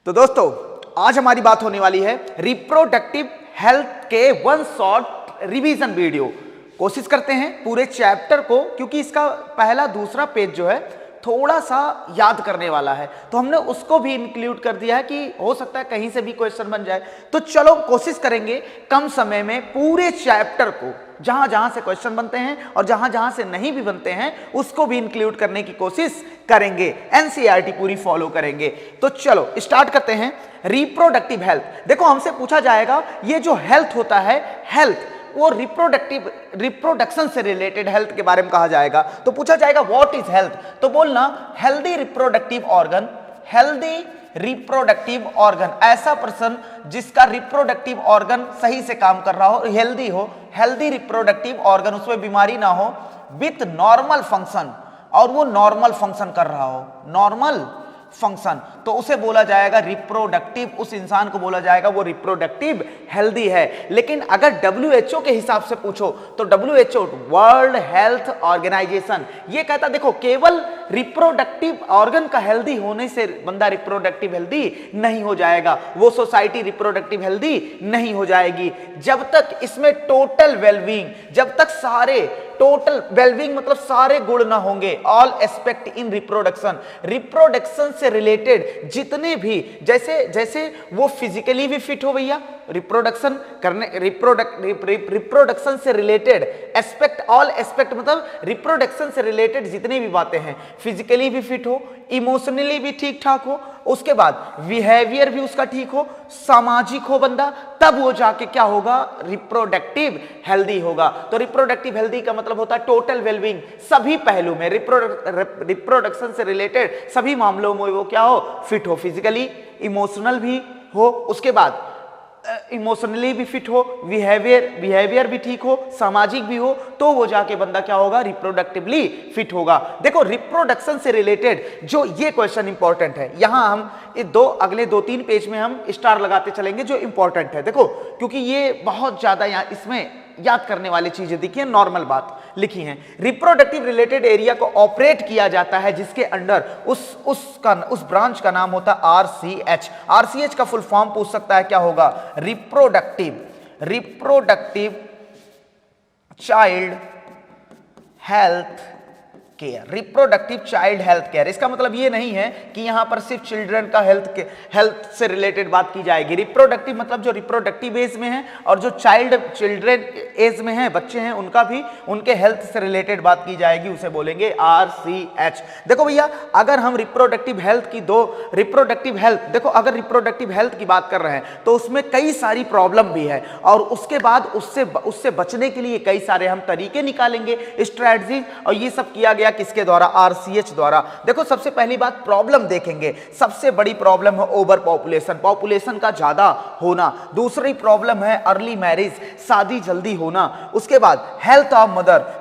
तो दोस्तों आज हमारी बात होने वाली है रिप्रोडक्टिव हेल्थ के वन शॉट रिवीजन वीडियो। कोशिश करते हैं पूरे चैप्टर को, क्योंकि इसका पहला दूसरा पेज जो है थोड़ा सा याद करने वाला है, तो हमने उसको भी इंक्लूड कर दिया है कि हो सकता है कहीं से भी क्वेश्चन बन जाए। तो चलो कोशिश करेंगे कम समय में पूरे चैप्टर को, जहां जहां से क्वेश्चन बनते हैं और जहां जहां से नहीं भी बनते हैं उसको भी इंक्लूड करने की कोशिश करेंगे। एनसीईआरटी पूरी फॉलो करेंगे। तो चलो स्टार्ट करते हैं। रिप्रोडक्टिव हेल्थ, देखो हमसे पूछा जाएगा ये जो हेल्थ होता है, हेल्थ वो रिप्रोडक्शन से रिलेटेड हेल्थ के बारे में कहा जाएगा। तो पूछा जाएगा व्हाट इज हेल्थ, तो बोलना healthy reproductive organ. Healthy reproductive organ, ऐसा पर्सन जिसका रिप्रोडक्टिव ऑर्गन सही से काम कर रहा हो, हेल्दी हो, हेल्दी रिप्रोडक्टिव ऑर्गन, उसमें बीमारी ना हो, विथ नॉर्मल फंक्शन, और वो नॉर्मल फंक्शन कर रहा हो, नॉर्मल फंक्शन, तो उसे बोला जाएगा रिप्रोडक्टिव। उस इंसान को बोला जाएगा वो रिप्रोडक्टिव हेल्दी है। लेकिन अगर WHO के हिसाब से पूछो तो WHO वर्ल्ड हेल्थ ऑर्गेनाइजेशन ये कहता देखो केवल रिप्रोडक्टिव ऑर्गन का हेल्दी होने से बंदा रिप्रोडक्टिव हेल्दी नहीं हो जाएगा, वो सोसाइटी रिप्रोडक्टिव हेल्दी नहीं हो जाएगी जब तक इसमें टोटल वेलबींग, जब तक सारे टोटल वेलबींग मतलब सारे गुण ना होंगे। All aspect in reproduction, reproduction से रिलेटेड जितने भी, जैसे वो फिजिकली भी फिट हो भैया, रिप्रोडक्शन करने, रिप्रोडक्शन से रिलेटेड एस्पेक्ट, ऑल एस्पेक्ट मतलब रिप्रोडक्शन से रिलेटेड जितनी भी बातें हैं, फिजिकली भी फिट हो, इमोशनली भी ठीक ठाक हो, उसके बाद बिहेवियर भी उसका ठीक हो, सामाजिक हो बंदा, तब वो जाके क्या होगा, रिप्रोडक्टिव हेल्दी होगा। तो रिप्रोडक्टिव हेल्दी का मतलब होता है टोटल वेलबींग, सभी पहलू में रिप्रोडक्शन से रिलेटेड सभी मामलों में वो क्या हो, फिट हो, फिजिकली इमोशनल भी हो, उसके बाद इमोशनली भी फिट हो, बिहेवियर भी ठीक हो, सामाजिक भी हो, तो वो जाके बंदा क्या होगा, रिप्रोडक्टिवली फिट होगा। देखो रिप्रोडक्शन से रिलेटेड जो ये क्वेश्चन इंपॉर्टेंट है, यहां हम अगले 2-3 पेज में हम स्टार लगाते चलेंगे जो इंपॉर्टेंट है। देखो क्योंकि ये बहुत ज्यादा यहां इसमें याद करने वाली चीजें दिखी, नॉर्मल बात लिखी है। रिप्रोडक्टिव रिलेटेड एरिया को ऑपरेट किया जाता है जिसके अंडर उस ब्रांच का नाम होता है RCH। RCH का फुल फॉर्म पूछ सकता है, क्या होगा, reproductive child health care. Reproductive child health care, इसका मतलब ये नहीं है कि यहां पर सिर्फ चिल्ड्रन का हेल्थ से रिलेटेड बात की जाएगी। रिप्रोडक्टिव मतलब जो रिप्रोडक्टिव एज में है और जो चिल्ड्रन एज में है, बच्चे हैं, उनका भी उनके हेल्थ से रिलेटेड बात की जाएगी, उसे बोलेंगे RCH। देखो भैया अगर हम रिप्रोडक्टिव हेल्थ की देखो अगर रिप्रोडक्टिव हेल्थ की बात कर रहे हैं तो उसमें कई सारी प्रॉब्लम भी है, और उसके बाद उससे बचने के लिए कई सारे हम तरीके निकालेंगे, स्ट्रैटेजी, और ये सब किया गया किसके द्वारा, RCH द्वारा। देखो सबसे पहली बात प्रॉब्लम देखेंगे, सबसे बड़ी प्रॉब्लम है ओवर पॉपुलेशन का ज्यादा होना। दूसरी प्रॉब्लम है अर्ली मैरिज, शादी जल्दी होना। उसके बाद हेल्थ ऑफ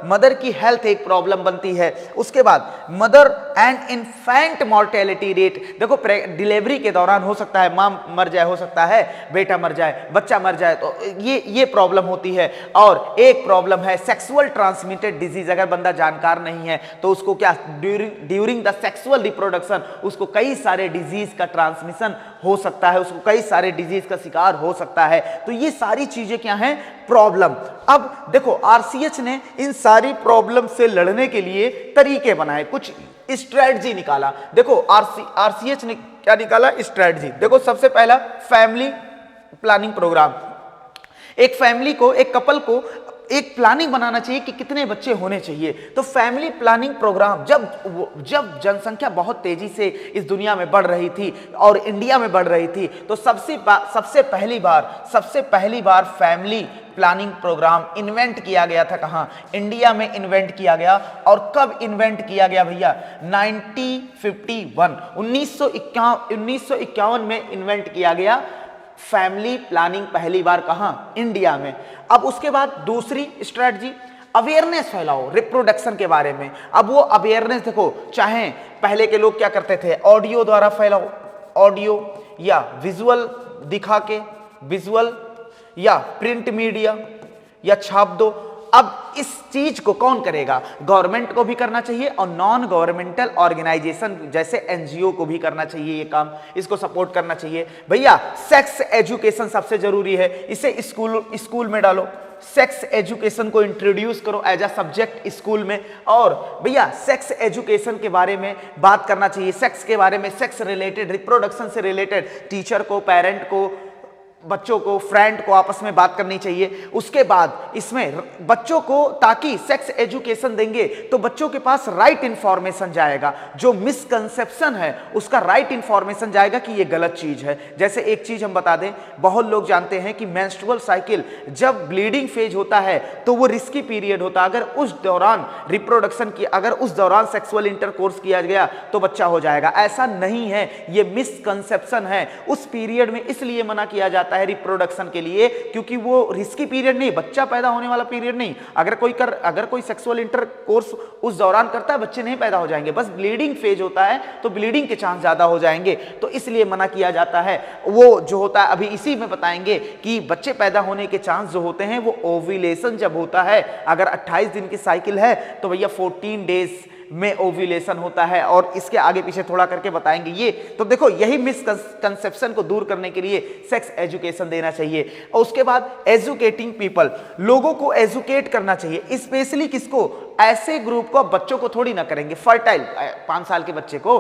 मदर की हेल्थ एक प्रॉब्लम बनती है। उसके बाद mother and infant mortality rate, देखो डिलीवरी के दौरान हो सकता है मां मर जाए, हो सकता है बेटा मर जाए, बच्चा मर जाए, तो ये प्रॉब्लम होती है। और एक प्रॉब्लम है सेक्सुअल ट्रांसमिटेड डिजीज, अगर बंदा जानकार नहीं है तो उसको क्या, ड्यूरिंग द सेक्सुअल रिप्रोडक्शन उसको कई सारे डिजीज का ट्रांसमिशन हो सकता है, उसको कई सारे डिजीज का शिकार हो सकता है। तो ये सारी चीजें क्या हैं, प्रॉब्लम। अब देखो RCH ने इन सारी प्रॉब्लम से लड़ने के लिए तरीके बनाए, कुछ स्ट्रेटजी निकाला। देखो RCH ने क्या निकाला, स्ट्रेटजी। देखो सबसे पहला फैमिली प्लानिंग प्रोग्राम। एक फैमिली को, एक कपल को एक प्लानिंग बनाना चाहिए कि कितने बच्चे होने चाहिए। तो फैमिली प्लानिंग प्रोग्राम, जब जनसंख्या बहुत तेजी से इस दुनिया में बढ़ रही थी और इंडिया में बढ़ रही थी, तो सबसे पहली बार फैमिली प्लानिंग प्रोग्राम इन्वेंट किया गया था। कहां, इंडिया में इन्वेंट किया गया। और कब इन्वेंट किया गया भैया, 1951 में इन्वेंट किया गया फैमिली प्लानिंग, पहली बार कहां, इंडिया में। अब उसके बाद दूसरी स्ट्रेटजी, अवेयरनेस फैलाओ रिप्रोडक्शन के बारे में। अब वो अवेयरनेस देखो, चाहे पहले के लोग क्या करते थे, ऑडियो द्वारा फैलाओ, ऑडियो या विजुअल दिखा के, विजुअल या प्रिंट मीडिया या छाप दो, अब इस चीज को कौन करेगा? गवर्नमेंट को भी करना चाहिए और नॉन गवर्नमेंटल ऑर्गेनाइजेशन जैसे एनजीओ को भी करना चाहिए ये काम, इसको सपोर्ट करना चाहिए। भैया सेक्स एजुकेशन सबसे जरूरी है, इसे स्कूल में डालो, सेक्स एजुकेशन को इंट्रोड्यूस करो एज अ सब्जेक्ट स्कूल में। और भैया सेक्स एजुकेशन के बारे में बात करना चाहिए, सेक्स के बारे में, सेक्स रिलेटेड, रिप्रोडक्शन से रिलेटेड टीचर को, पेरेंट को, बच्चों को, फ्रेंड को आपस में बात करनी चाहिए। उसके बाद इसमें बच्चों को, ताकि सेक्स एजुकेशन देंगे तो बच्चों के पास राइट इंफॉर्मेशन जाएगा, जो मिसकंसेप्शन है उसका राइट इंफॉर्मेशन जाएगा कि ये गलत चीज है। जैसे एक चीज हम बता दें, बहुत लोग जानते हैं कि मेंस्ट्रुअल साइकिल जब ब्लीडिंग फेज होता है तो वो रिस्की पीरियड होता है। अगर उस दौरान रिप्रोडक्शन की, अगर उस दौरान सेक्सुअल इंटरकोर्स किया गया तो बच्चा हो जाएगा, ऐसा नहीं है, ये मिसकंसेप्शन है। उस पीरियड में इसलिए मना किया जाता है रिप्रोडक्शन के लिए क्योंकि वो रिस्की पीरियड नहीं, बच्चा पैदा होने वाला पीरियड नहीं। अगर कोई सेक्सुअल इंटरकोर्स उस दौरान करता है, बच्चे नहीं पैदा हो जाएंगे, बस ब्लीडिंग फेज होता है तो ब्लीडिंग के चांस ज्यादा हो जाएंगे, तो इसलिए मना किया जाता है। वो जो होता है, अभी इसी में बताएंगे कि बच्चे पैदा होने के चांस जो होते हैं वो ओव्यूलेशन जब होता है, अगर 28 दिन की साइकिल है तो भैया 14 डेज में ओव्यूलेशन होता है, और इसके आगे पीछे थोड़ा करके बताएंगे ये। तो देखो यही मिसकंसेप्शन को दूर करने के लिए सेक्स एजुकेशन देना चाहिए। और उसके बाद एजुकेटिंग पीपल, लोगों को एजुकेट करना चाहिए, स्पेशली किसको? ऐसे ग्रुप को, बच्चों को थोड़ी ना करेंगे, फर्टाइल 5 साल के बच्चे को,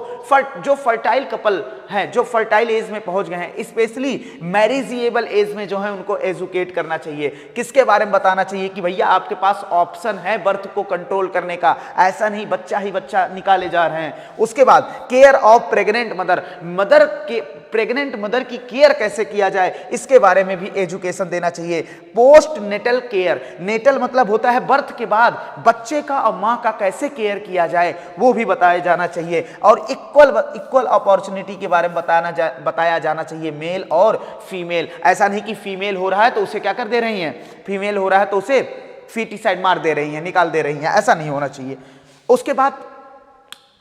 जो फर्टाइल कपल हैं, जो फर्टाइल एज में पहुंच गए हैं, स्पेशली मैरिजेबल एज में जो है उनको एजुकेट करना चाहिए। किसके बारे में बताना चाहिए कि भैया आपके पास ऑप्शन है बर्थ को कंट्रोल करने का, ऐसा नहीं बच्चा ही बच्चा निकाले जा रहे हैं। उसके बाद केयर ऑफ प्रेग्नेंट मदर के प्रेग्नेंट मदर की केयर कैसे किया जाए, इसके बारे में भी एजुकेशन देना चाहिए। पोस्ट नेटल केयर, नेटल मतलब होता है बर्थ के बाद बच्चे का और मां का कैसे केयर किया जाए, वो भी बताया जाना चाहिए। और इक्वल अपॉर्चुनिटी के बारे में बताया जाना चाहिए, मेल और फीमेल। ऐसा नहीं कि फीमेल हो रहा है तो उसे क्या कर दे रही हैं, फीमेल हो रहा है तो उसे फीटिसाइड मार दे रही हैं, निकाल दे रही हैं, ऐसा नहीं होना चाहिए। उसके बाद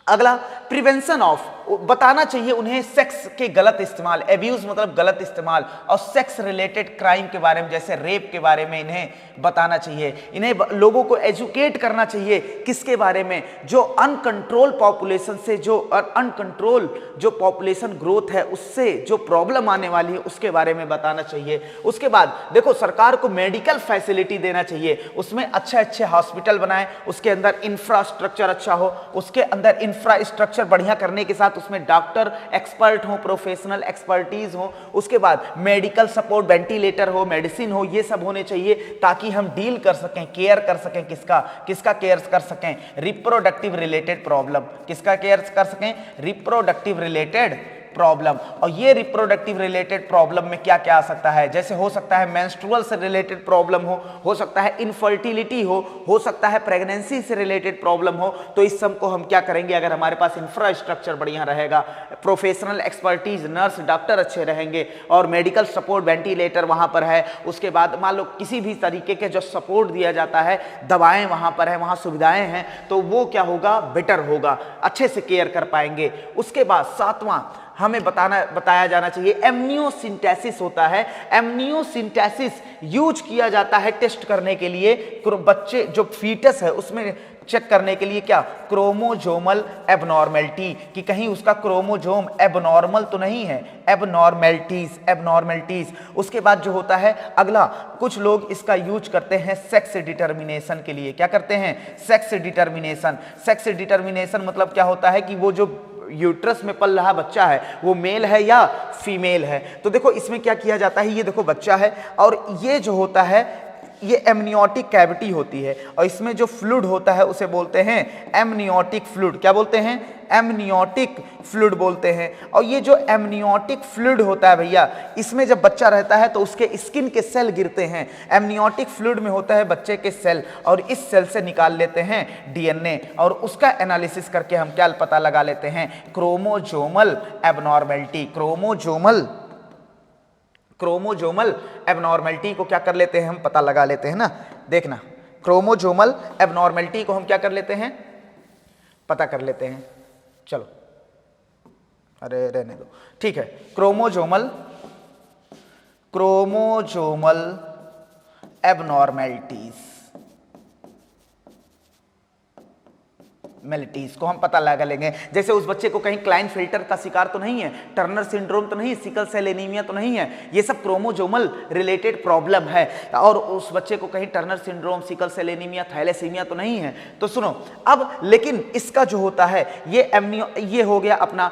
अगला प्रिवेंशन ऑफ, बताना चाहिए उन्हें सेक्स के गलत इस्तेमाल, एब्यूज मतलब गलत इस्तेमाल, और सेक्स रिलेटेड क्राइम के बारे में, जैसे रेप के बारे में इन्हें बताना चाहिए। इन्हें लोगों को एजुकेट करना चाहिए किसके बारे में? जो अनकंट्रोल पॉपुलेशन से, जो अनकंट्रोल जो पॉपुलेशन ग्रोथ है उससे जो प्रॉब्लम आने वाली है उसके बारे में बताना चाहिए। उसके बाद देखो सरकार को मेडिकल फैसिलिटी देना चाहिए, उसमें अच्छे अच्छे हॉस्पिटल बनाए, उसके अंदर इंफ्रास्ट्रक्चर अच्छा हो, उसके अंदर इंफ्रास्ट्रक्चर बढ़िया करने के साथ उसमें डॉक्टर एक्सपर्ट हो, प्रोफेशनल एक्सपर्टीज हो, उसके बाद मेडिकल सपोर्ट, वेंटिलेटर हो, मेडिसिन हो, ये सब होने चाहिए ताकि हम डील कर सकें, केयर कर सकें। किसका केयर कर सकें? रिप्रोडक्टिव रिलेटेड प्रॉब्लम, किसका केयर कर सकें? Reproductive related problem. और ये रिप्रोडक्टिव रिलेटेड प्रॉब्लम में क्या क्या आ सकता है? जैसे हो सकता है मेंस्ट्रुअल से रिलेटेड प्रॉब्लम हो सकता है इनफर्टिलिटी हो सकता है प्रेगनेंसी से रिलेटेड प्रॉब्लम हो। तो इस सब को हम क्या करेंगे? अगर हमारे पास इंफ्रास्ट्रक्चर बढ़िया रहेगा, प्रोफेशनल एक्सपर्टीज, नर्स डॉक्टर अच्छे रहेंगे और मेडिकल सपोर्ट, वेंटिलेटर वहां पर है, उसके बाद मान लो किसी भी तरीके के जो सपोर्ट दिया जाता है, दवाएं वहां पर है, वहां सुविधाएं हैं, तो वो क्या होगा? बेटर होगा, अच्छे से केयर कर पाएंगे। उसके बाद 7वां हमें बताया जाना चाहिए एमनियोसिंथेसिस होता है। एमनियोसिंथेसिस यूज किया जाता है टेस्ट करने के लिए, बच्चे जो फीटस है उसमें चेक करने के लिए, क्या? क्रोमोजोमल एबनॉर्मेलिटी, कि कहीं उसका क्रोमोजोम एबनॉर्मल तो नहीं है, एबनॉर्मेलिटीज। उसके बाद जो होता है अगला, कुछ लोग इसका यूज करते हैं सेक्स डिटर्मिनेशन के लिए। क्या करते हैं? Sex determination. सेक्स डिटर्मिनेशन मतलब क्या होता है कि वो जो यूट्रस में पल रहा बच्चा है वो मेल है या फीमेल है। तो देखो इसमें क्या किया जाता है, ये देखो बच्चा है और ये जो होता है ये एमनियोटिक कैविटी होती है और इसमें जो फ्लूइड होता है उसे बोलते हैं एमनियोटिक फ्लूइड। क्या बोलते हैं? एमनियोटिक फ्लूइड बोलते हैं। और ये जो एमनियोटिक फ्लूइड होता है भैया, इसमें जब बच्चा रहता है तो उसके स्किन के सेल गिरते हैं। एमनियोटिक फ्लूइड में होता है बच्चे के सेल और इस सेल से निकाल लेते हैं डीएनए और उसका एनालिसिस करके हम क्या पता लगा लेते हैं? Chromosomal abnormality. क्रोमोजोमल एबनॉर्मेलिटी को क्या कर लेते हैं? हम पता लगा लेते हैं ना। देखना, क्रोमोजोमल एबनॉर्मेलिटी को हम क्या कर लेते हैं? पता कर लेते हैं। चलो, अरे रहने दो, ठीक है। क्रोमोजोमल एबनॉर्मेलिटीज, एबनॉर्मेलिटीज को हम पता लगा लेंगे। जैसे उस बच्चे को कहीं क्लाइनफिल्टर का शिकार तो नहीं है, टर्नर सिंड्रोम तो नहीं, सिकल सेल एनीमिया तो नहीं है, ये सब क्रोमोजोमल रिलेटेड प्रॉब्लम है। और उस बच्चे को कहीं Turner syndrome, sickle cell anaemia, thalassaemia तो नहीं है। तो सुनो अब, लेकिन इसका जो होता है ये हो गया अपना।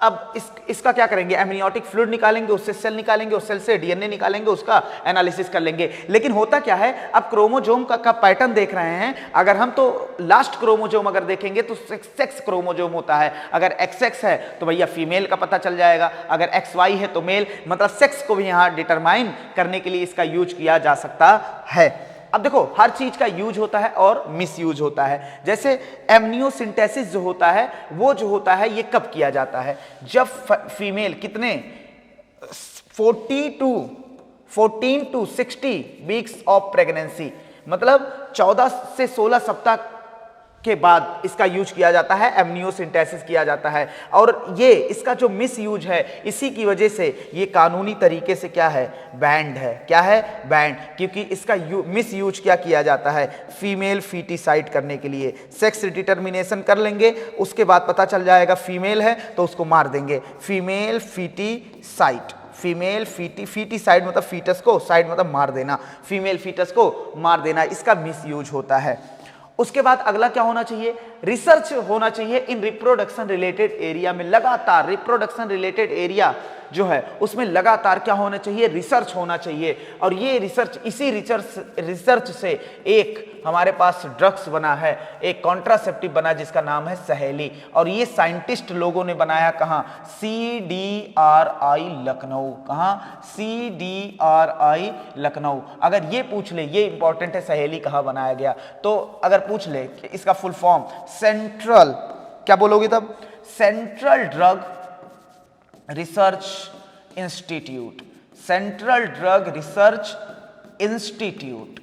अब इसका क्या करेंगे, एमनियोटिक फ्लूइड निकालेंगे, उससे सेल निकालेंगे, उस सेल से डीएनए निकालेंगे, उसका एनालिसिस कर लेंगे। लेकिन होता क्या है, अब क्रोमोजोम का पैटर्न देख रहे हैं। अगर हम तो लास्ट क्रोमोजोम अगर देखेंगे तो सेक्स क्रोमोजोम होता है। अगर XX है तो भैया फीमेल का पता चल जाएगा, अगर XY है तो मेल, मतलब सेक्स को भी यहाँ डिटरमाइन करने के लिए इसका यूज किया जा सकता है। अब देखो हर चीज का यूज होता है और मिस यूज होता है। जैसे एमनियोसिंथेसिस जो होता है वो जो होता है ये कब किया जाता है, जब फीमेल कितने 14 to 60 वीक्स ऑफ प्रेगनेंसी, मतलब 14 से 16 सप्ताह के बाद इसका यूज किया जाता है, एमनियोसिंथेसिस किया जाता है। और ये इसका जो मिस यूज है, इसी की वजह से ये कानूनी तरीके से क्या है, बैंड है। क्या है, बैंड, क्योंकि इसका मिस यूज क्या किया जाता है, फीमेल फीटिसाइड करने के लिए। सेक्स डिटर्मिनेशन कर लेंगे, उसके बाद पता चल जाएगा फीमेल है तो उसको मार देंगे, फीमेल फीटिसाइड। फीमेल फीटिसाइड मतलब फीटस को, साइड मतलब मार देना, फीमेल फीटस को मार देना, इसका मिस यूज होता है। उसके बाद अगला क्या होना चाहिए, रिसर्च होना चाहिए इन रिप्रोडक्शन रिलेटेड एरिया में। लगातार रिप्रोडक्शन रिलेटेड एरिया जो है उसमें लगातार क्या होना चाहिए, रिसर्च होना चाहिए। और ये रिसर्च, इसी रिसर्च से एक हमारे पास ड्रग्स बना है, एक कॉन्ट्रासेप्टिव बना जिसका नाम है सहेली। और ये साइंटिस्ट लोगों ने बनाया कहाँ, CDRI लखनऊ। कहाँ, CDRI लखनऊ। अगर ये पूछ ले, ये इंपॉर्टेंट है, सहेली कहाँ बनाया गया, तो अगर पूछ ले कि इसका फुल फॉर्म सेंट्रल, क्या बोलोगे तब, central drug research institute, central drug research institute.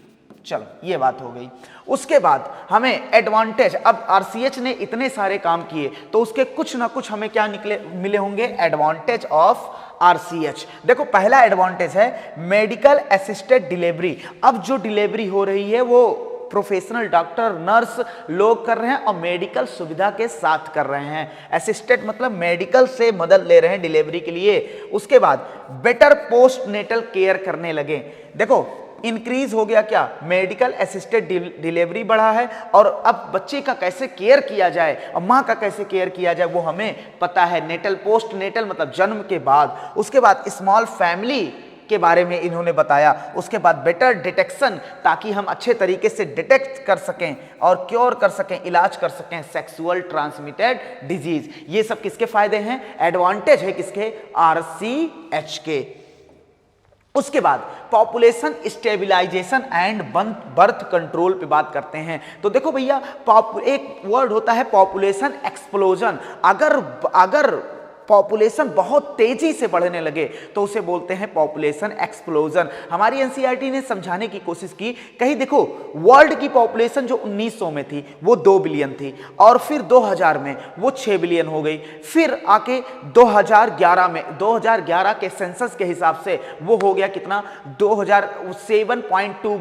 चलो ये बात हो गई। उसके बाद हमें एडवांटेज, अब RCH ने इतने सारे काम किए तो उसके कुछ ना कुछ हमें क्या मिले होंगे, एडवांटेज ऑफ RCH। देखो पहला एडवांटेज है मेडिकल असिस्टेड डिलीवरी। अब जो डिलीवरी हो रही है वो प्रोफेशनल डॉक्टर, नर्स लोग कर रहे हैं और मेडिकल सुविधा के साथ कर रहे हैं। असिस्टेड मतलब मेडिकल से मदद ले रहे हैं डिलीवरी के लिए। उसके बाद बेटर पोस्ट नेटल केयर करने लगे। देखो इंक्रीज हो गया क्या, मेडिकल असिस्टेड डिलीवरी बढ़ा है, और अब बच्चे का कैसे केयर किया जाए और माँ का कैसे केयर किया जाए वो हमें पता है। नेटल, पोस्ट नेटल मतलब जन्म के बाद। उसके बाद स्मॉल फैमिली के बारे में इन्होंने बताया। उसके बाद बेटर डिटेक्शन, ताकि हम अच्छे तरीके से डिटेक्ट कर सकें और क्योर कर सकें, इलाज कर सकें सेक्सुअल ट्रांसमिटेड डिजीज। ये सब किसके फायदे हैं, एडवांटेज है किसके, RCH के। उसके बाद population stabilisation and birth control पे बात करते हैं। तो देखो भैया, एक वर्ड होता है पॉपुलेशन एक्सप्लोजन। अगर पॉपुलेशन बहुत तेजी से बढ़ने लगे तो उसे बोलते हैं पॉपुलेशन एक्सप्लोजन। हमारी एनसीईआरटी ने समझाने की कोशिश की, कहीं देखो वर्ल्ड की पॉपुलेशन जो 1900 में थी वो 2 बिलियन थी, और फिर 2000 में वो 6 बिलियन हो गई, फिर आके 2011 में, 2011 के सेंसस के हिसाब से वो हो गया कितना, 7.2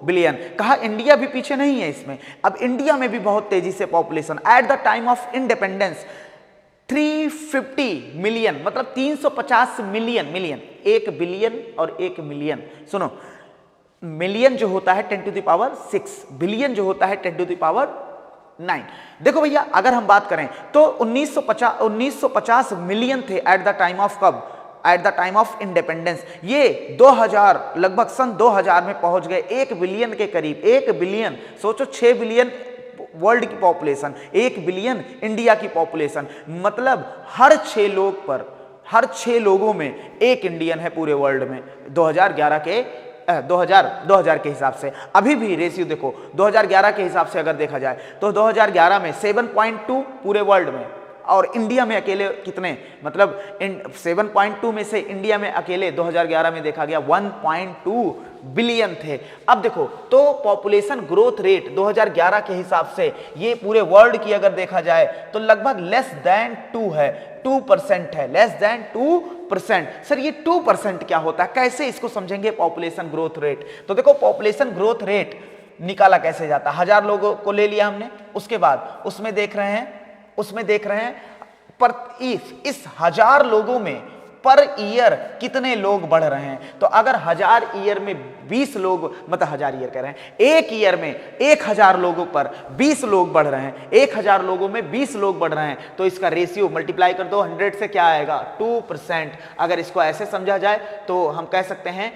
बिलियन। कहा इंडिया भी पीछे नहीं है इसमें। अब इंडिया में भी बहुत तेजी से population, at the time of independence 350 million, मतलब 350 मिलियन, 1 बिलियन और 1 मिलियन। सुनो, मिलियन जो होता है 10⁶, बिलियन जो होता है 10⁹। देखो भैया, अगर हम बात करें तो 1950 मिलियन थे एट द टाइम ऑफ कब, at the time of independence. ये 2000, लगभग सन 2000 में पहुंच गए 1 बिलियन के करीब। 1 बिलियन, सोचो 6 बिलियन वर्ल्ड की पॉपुलेशन, 1 बिलियन इंडिया की पॉपुलेशन, मतलब हर 6 लोग पर, हर 6 लोगों में 1 इंडियन है पूरे वर्ल्ड में। 2011 के 2000 के हिसाब से। अभी भी रेशियो देखो, 2011 के हिसाब से अगर देखा जाए तो 2011 में 7.2 पूरे वर्ल्ड में, और इंडिया में अकेले कितने, मतलब 7.2 में से इंडिया में अकेले 2011 में देखा गया 1.2 बिलियन थे। अब देखो तो पॉपुलेशन ग्रोथ रेट 2011 के हिसाब से ये पूरे वर्ल्ड की अगर देखा जाए तो लगभग लेस देन 2 है, 2% है, लेस देन 2%। सर ये 2% क्या होता है, कैसे इसको समझेंगे पॉपुलेशन ग्रोथ रेट। तो देखो पॉपुलेशन ग्रोथ रेट निकाला कैसे जाता है। 1000 लोगों को ले लिया हमने, उसके बाद उसमें देख रहे हैं पर इस 1000 लोगों में पर ईयर कितने लोग बढ़ रहे हैं। तो अगर 1000 ईयर में 20 लोग, मतलब 1000 ईयर कह रहे हैं, एक ईयर में 1000 लोगों पर 20 लोग बढ़ रहे हैं, 1000 लोगों में 20 लोग बढ़ रहे हैं, तो इसका रेशियो मल्टीप्लाई कर दो 100 से, क्या आएगा 2%। अगर इसको ऐसे समझा जाए तो हम कह सकते हैं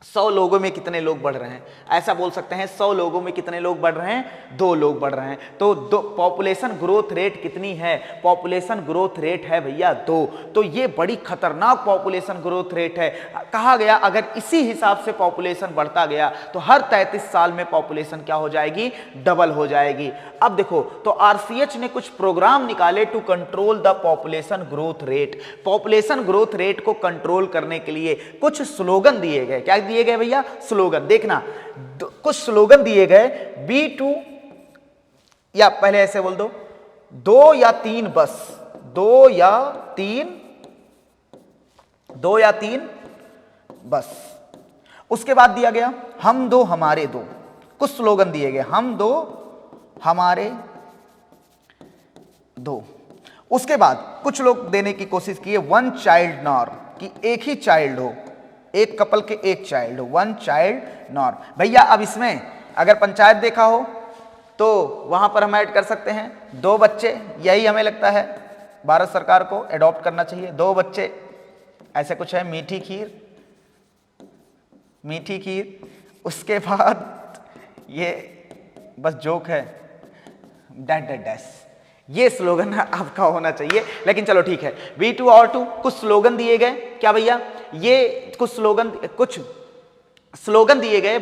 100 लोगों में कितने लोग बढ़ रहे हैं, ऐसा बोल सकते हैं 100 लोगों में कितने लोग बढ़ रहे हैं, 2 लोग बढ़ रहे हैं। तो पॉपुलेशन ग्रोथ रेट कितनी है, पॉपुलेशन ग्रोथ रेट है भैया 2। तो ये बड़ी खतरनाक पॉपुलेशन ग्रोथ रेट है। कहा गया अगर इसी हिसाब से पॉपुलेशन बढ़ता गया तो हर 33 साल में पॉपुलेशन क्या हो जाएगी, डबल हो जाएगी। अब देखो, तो आरसीएच ने कुछ प्रोग्राम निकाले to control the population growth rate. Population growth rate को कंट्रोल करने के लिए कुछ स्लोगन दिए गए। क्या दिए गए भैया, स्लोगन। देखना, कुछ स्लोगन दिए गए, B2, या पहले ऐसे बोल दो, 2 या 3 बस, 2 या 3 बस। उसके बाद दिया गया हम 2 हमारे 2, कुछ स्लोगन दिए गए, हम 2 हमारे 2। उसके बाद कुछ लोग देने की कोशिश किए 1 चाइल्ड नॉर्म, कि एक ही चाइल्ड हो, एक कपल के एक चाइल्ड हो, 1 चाइल्ड नॉर्म। भैया अब इसमें अगर पंचायत देखा हो तो वहां पर हम ऐड कर सकते हैं 2 बच्चे, यही हमें लगता है भारत सरकार को एडॉप्ट करना चाहिए, 2 बच्चे, ऐसे कुछ है, मीठी खीर। उसके बाद ये बस जोक है, डैश। ये स्लोगन आपका होना चाहिए। लेकिन चलो ठीक है, V2 और 2 कुछ स्लोगन दिए गए। क्या भैया, ये कुछ स्लोगन दिए गए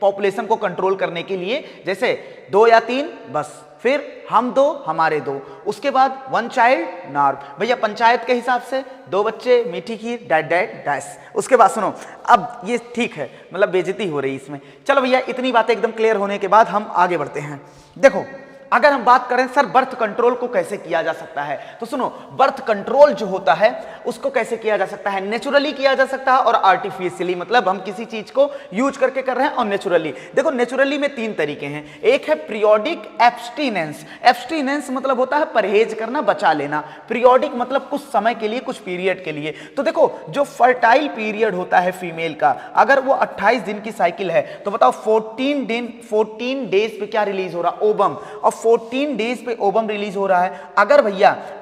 पॉपुलेशन को कंट्रोल करने के लिए, जैसे 2 या 3 बस, फिर हम 2 हमारे 2, उसके बाद 1 चाइल्ड नॉर्म। भैया पंचायत के हिसाब से 2 बच्चे, मीठी खीर, डैश। उसके बाद सुनो, अब ये ठीक है, मतलब बेइज्जती हो रही इसमें। चलो भैया, इतनी बातें एकदम क्लियर होने के बाद हम आगे बढ़ते हैं। देखो, अगर हम बात करें सर बर्थ कंट्रोल को कैसे किया जा सकता है, तो सुनो, बर्थ कंट्रोल जो होता है उसको कैसे किया जा सकता है, नेचुरली किया जा सकता है और आर्टिफिशियली, मतलब हम किसी चीज को यूज करके कर रहे हैं, और नेचुरली। देखो, नेचुरली में 3 तरीके हैं। एक है पीरियोडिक एब्स्टिनेंस। एब्स्टिनेंस मतलब होता है परहेज करना, बचा लेना। पीरियोडिक मतलब कुछ समय के लिए, कुछ पीरियड के लिए। तो देखो, जो फर्टाइल पीरियड होता है फीमेल का, अगर वो 28 दिन की साइकिल है, तो बताओ 14 डेज पे क्या रिलीज हो रहा, ओवम, और 14 डेज पे ओवम रिलीज हो रहा है।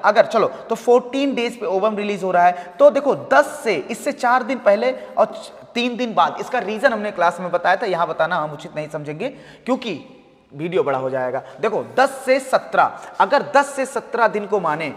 अगर चलो, तो 14 डेज पे ओवम रिलीज हो रहा है, तो देखो 10 से, इससे 4 दिन पहले और 3 दिन बाद। इसका रीजन हमने क्लास में बताया था, यहां बताना हम उचित नहीं समझेंगे क्योंकि वीडियो बड़ा हो जाएगा। देखो 10 से 17, अगर 10 से 17 दिन को माने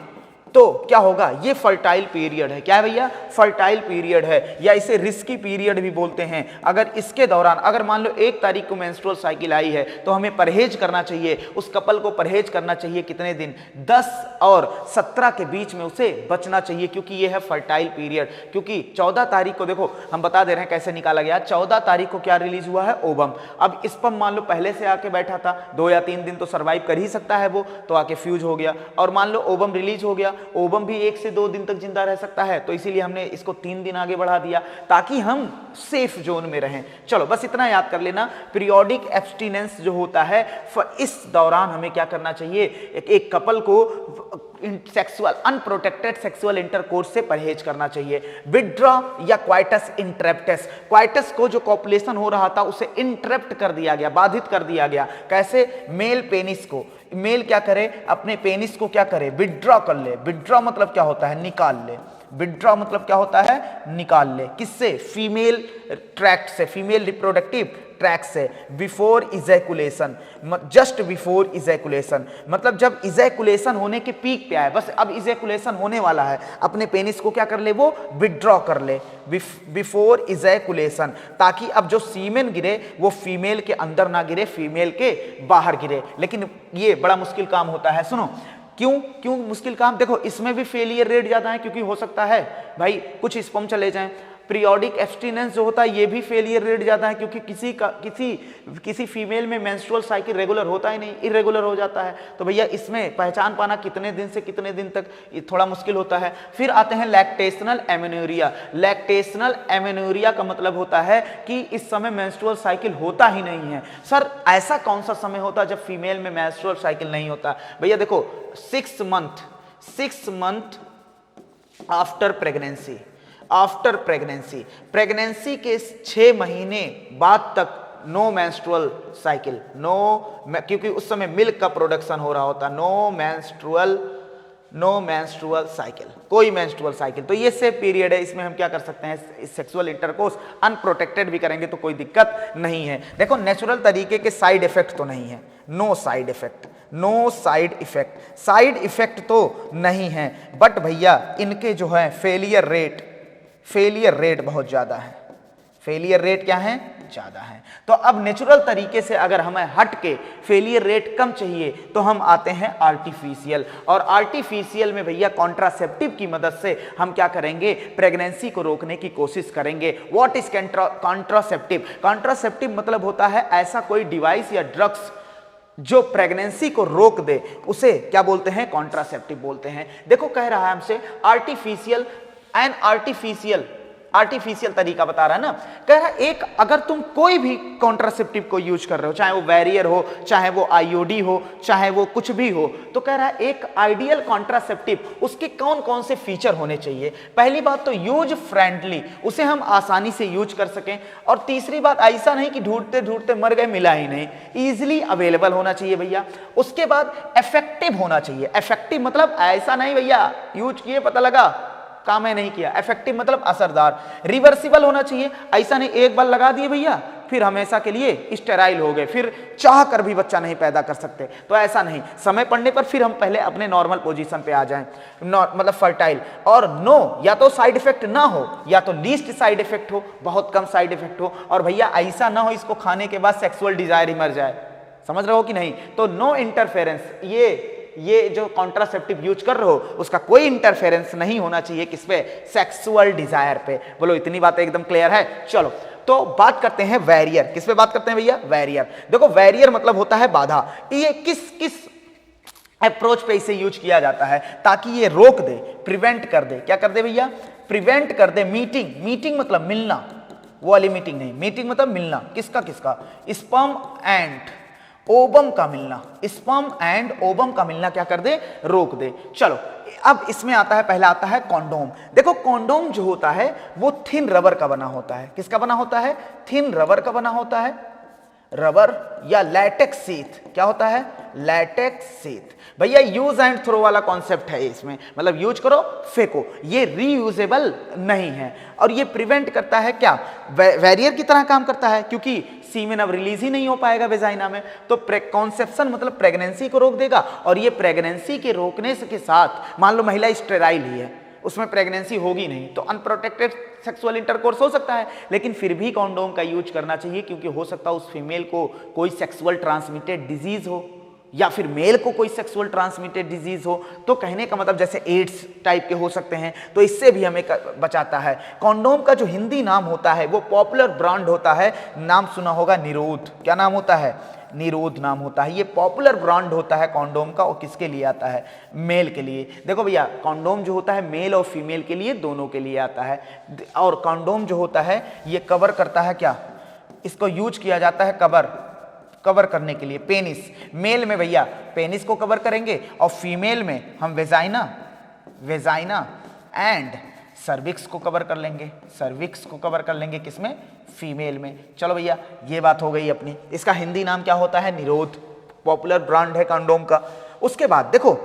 तो क्या होगा, ये फर्टाइल पीरियड है। क्या है भैया, फर्टाइल पीरियड है, या इसे रिस्की पीरियड भी बोलते हैं। अगर इसके दौरान, अगर मान लो 1 तारीख को मेंस्ट्रुअल साइकिल आई है, तो हमें परहेज करना चाहिए, उस कपल को परहेज करना चाहिए कितने दिन, 10 और 17 के बीच में उसे बचना चाहिए, क्योंकि ये है फर्टाइल पीरियड। क्योंकि 14 तारीख को, देखो हम बता दे रहे हैं कैसे निकाला गया, 14 तारीख को क्या रिलीज हुआ है, ओवम। अब स्पर्म मान लो पहले से आके बैठा था, 2 या 3 दिन तो सर्वाइव कर ही सकता है वो, तो आके फ्यूज हो गया, और मान लो ओवम रिलीज हो गया, ओवम भी 1 से 2 दिन तक जिंदा रह सकता है, तो इसीलिए हमने इसको 3 दिन आगे बढ़ा दिया ताकि हम सेफ जोन में रहें। चलो बस इतना याद कर लेना, पीरियोडिक एब्स्टिनेंस जो होता है, इस दौरान हमें क्या करना चाहिए, एक कपल को अनप्रोटेक्टेड सेक्सुअल इंटरकोर्स से परहेज करना चाहिए। विथड्रॉ या क्वाइटस इंटरप्टस, क्वाइटस को जो कॉपुलेशन हो रहा था उसे इंटरप्ट कर दिया गया, बाधित कर दिया गया। कैसे, मेल पेनिस को, मेल क्या करे, अपने पेनिस को क्या करे, विथड्रॉ कर ले। विथड्रॉ मतलब क्या होता है, निकाल ले। विथड्रॉ मतलब क्या होता है, निकाल ले। किससे, फीमेल ट्रैक्ट से, फीमेल रिप्रोडक्टिव ट्रैक से, before ejaculation, just before ejaculation, मतलब जब इजैकुलेशन होने के पीक पे आए, बस अब इजैकुलेशन होने वाला है, अपने पेनिस को क्या कर ले, वो विथड्रॉ कर ले बिफोर इजैकुलेशन, ताकि अब जो सीमेन गिरे वो फीमेल के अंदर ना गिरे, फीमेल के बाहर गिरे। लेकिन ये बड़ा मुश्किल काम होता है। सुनो, क्यों मुश्किल काम, देखो इसमें भी फेलियर रेट ज्यादा है, क्योंकि हो सकता है भाई कुछ स्पर्म चले जाएं, पीरियोडिक एब्स्टिनेंस जो होता है ये भी फेलियर रेट ज्यादा है, क्योंकि किसी फीमेल में मेंस्ट्रुअल साइकिल रेगुलर होता ही नहीं, इरेगुलर हो जाता है। तो भैया इसमें पहचान पाना कितने दिन से कितने दिन तक ये थोड़ा मुश्किल होता है। फिर आते हैं लैक्टेशनल एमेन्यूरिया। लैक्टेशनल एमेन्यूरिया का मतलब होता है कि इस समय मेंस्ट्रुअल साइकिल होता ही नहीं है। सर ऐसा कौन सा समय होता है जब फीमेल में मेंस्ट्रुअल साइकिल नहीं होता? भैया देखो 6 मंथ आफ्टर प्रेगनेंसी के 6 महीने बाद तक नो मेंस्ट्रुअल साइकिल, क्योंकि उस समय मिल्क का प्रोडक्शन हो रहा होता, नो मेंस्ट्रुअल साइकिल, कोई मेंस्ट्रुअल साइकिल। तो ये सेफ पीरियड है, इसमें हम क्या कर सकते हैं, सेक्सुअल इंटरकोर्स अनप्रोटेक्टेड भी करेंगे तो कोई दिक्कत नहीं है। देखो नेचुरल तरीके के साइड इफेक्ट तो नहीं है, नो साइड इफेक्ट तो नहीं है, बट भैया इनके जो है फेलियर रेट बहुत ज्यादा है। फेलियर रेट क्या है? ज्यादा है। तो अब नेचुरल तरीके से अगर हमें हट के फेलियर रेट कम चाहिए तो हम आते हैं आर्टिफिशियल, और आर्टिफिशियल में भैया कॉन्ट्रासेप्टिव की मदद से हम क्या करेंगे, प्रेगनेंसी को रोकने की कोशिश करेंगे। What is contraceptive? कॉन्ट्रासेप्टिव मतलब होता है ऐसा कोई डिवाइस या ड्रग्स जो प्रेगनेंसी को रोक दे, उसे क्या बोलते हैं? कॉन्ट्रासेप्टिव बोलते हैं। देखो कह रहा है हमसे आर्टिफिशियल तरीका बता रहा है ना, कह रहा है एक अगर तुम कोई भी कॉन्ट्रासेप्टिव को यूज कर रहे हो, चाहे वो वैरियर हो, चाहे वो आईओडी हो, चाहे वो कुछ भी हो, तो कह रहा है एक आइडियल कॉन्ट्रासेप्टिव उसके कौन कौन से फीचर होने चाहिए। पहली बात तो यूज फ्रेंडली, उसे हम आसानी से यूज कर सकें, और तीसरी बात ऐसा नहीं कि ढूंढते ढूंढते मर गए मिला ही नहीं, इजिली अवेलेबल होना चाहिए भैया। उसके बाद इफेक्टिव होना चाहिए। इफेक्टिव मतलब ऐसा नहीं भैया यूज किए पता लगा काम है नहीं किया, इफेक्टिव मतलब असरदार। रिवर्सिबल होना चाहिए, ऐसा नहीं एक बार लगा दिए भैया फिर हमेशा के लिए स्टेराइल हो गए, फिर चाह कर भी बच्चा नहीं पैदा कर सकते, तो ऐसा नहीं। समय पड़ने पर फिर हम पहले अपने नॉर्मल पोजीशन पे आ जाएं, मतलब फर्टाइल। और नो, या तो साइड इफेक्ट ना हो, या तो लीस्ट साइड इफेक्ट हो, बहुत कम साइड इफेक्ट हो, और भैया ऐसा ना हो इसको खाने के बाद सेक्सुअल डिजायर ही मर जाए। समझ रहे हो कि नहीं? तो नो इंटरफेरेंस, ये जो कॉन्ट्रासेप्टिव यूज कर रहे हो उसका कोई इंटरफेरेंस नहीं होना चाहिए किस पे? सेक्सुअल डिजायर पे। बोलो इतनी बातें एकदम क्लियर है? चलो तो बात करते हैं वैरियर। किस पे बात करते हैं भैया? वैरियर। देखो वैरियर मतलब होता है बाधा। ये किस अप्रोच पे इसे यूज किया जाता है ताकि ये रोक दे, प्रिवेंट कर दे। क्या कर दे भैया? प्रिवेंट कर दे मीटिंग मतलब मिलना, वो वाली मीटिंग नहीं, मीटिंग मतलब मिलना। किसका? स्पर्म एंड ओबम का मिलना, स्पर्म एंड ओबम का मिलना क्या कर दे? रोक दे। चलो अब इसमें आता है, पहला आता है कॉन्डोम। देखो कॉन्डोम जो होता है वो थिन रबर का बना होता है। किसका बना होता है? थिन रबर का बना होता है, रबर या लैटेक्स सीथ। क्या होता है? Latex sheath. भैया यूज एंड थ्रो वाला कॉन्सेप्ट है इसमें, मतलब यूज करो फेंको, ये रीयूजेबल नहीं है। और ये प्रिवेंट करता है क्या? वैरियर की तरह काम करता है, क्योंकि सीमेन अब रिलीज ही नहीं हो पाएगा वेजाइना में, तो कॉन्सेप्शन मतलब प्रेगनेंसी को रोक देगा। और ये प्रेगनेंसी के रोकने के साथ, मान लो महिला स्टेराइल ही है, उसमें प्रेगनेंसी होगी नहीं, तो अनप्रोटेक्टेड सेक्सुअल इंटरकोर्स हो सकता है, लेकिन फिर भी कॉन्डोम का यूज करना चाहिए, क्योंकि हो सकता है उस फीमेल को कोई सेक्सुअल ट्रांसमिटेड डिजीज हो, या फिर मेल को कोई सेक्सुअल ट्रांसमिटेड डिजीज हो। तो कहने का मतलब जैसे एड्स टाइप के हो सकते हैं, तो इससे भी हमें बचाता है। कॉन्डोम का जो हिंदी नाम होता है वो पॉपुलर ब्रांड होता है, नाम सुना होगा निरोध। क्या नाम होता है? निरोध नाम होता है। ये पॉपुलर ब्रांड होता है कॉन्डोम का, और किसके लिए आता है? मेल के लिए। देखो भैया कॉन्डोम जो होता है मेल और फीमेल के लिए, दोनों के लिए आता है। और कॉन्डोम जो होता है ये कवर करता है क्या? इसको यूज किया जाता है कवर करने के लिए पेनिस। मेल में भैया पेनिस को कवर करेंगे, और फीमेल में हम वेजाइना एंड सर्विक्स को कवर कर लेंगे। किसमें? फीमेल में। चलो भैया ये बात हो गई अपनी। इसका हिंदी नाम क्या होता है? निरोध। पॉपुलर ब्रांड है कॉन्डोम का। उसके बाद देखो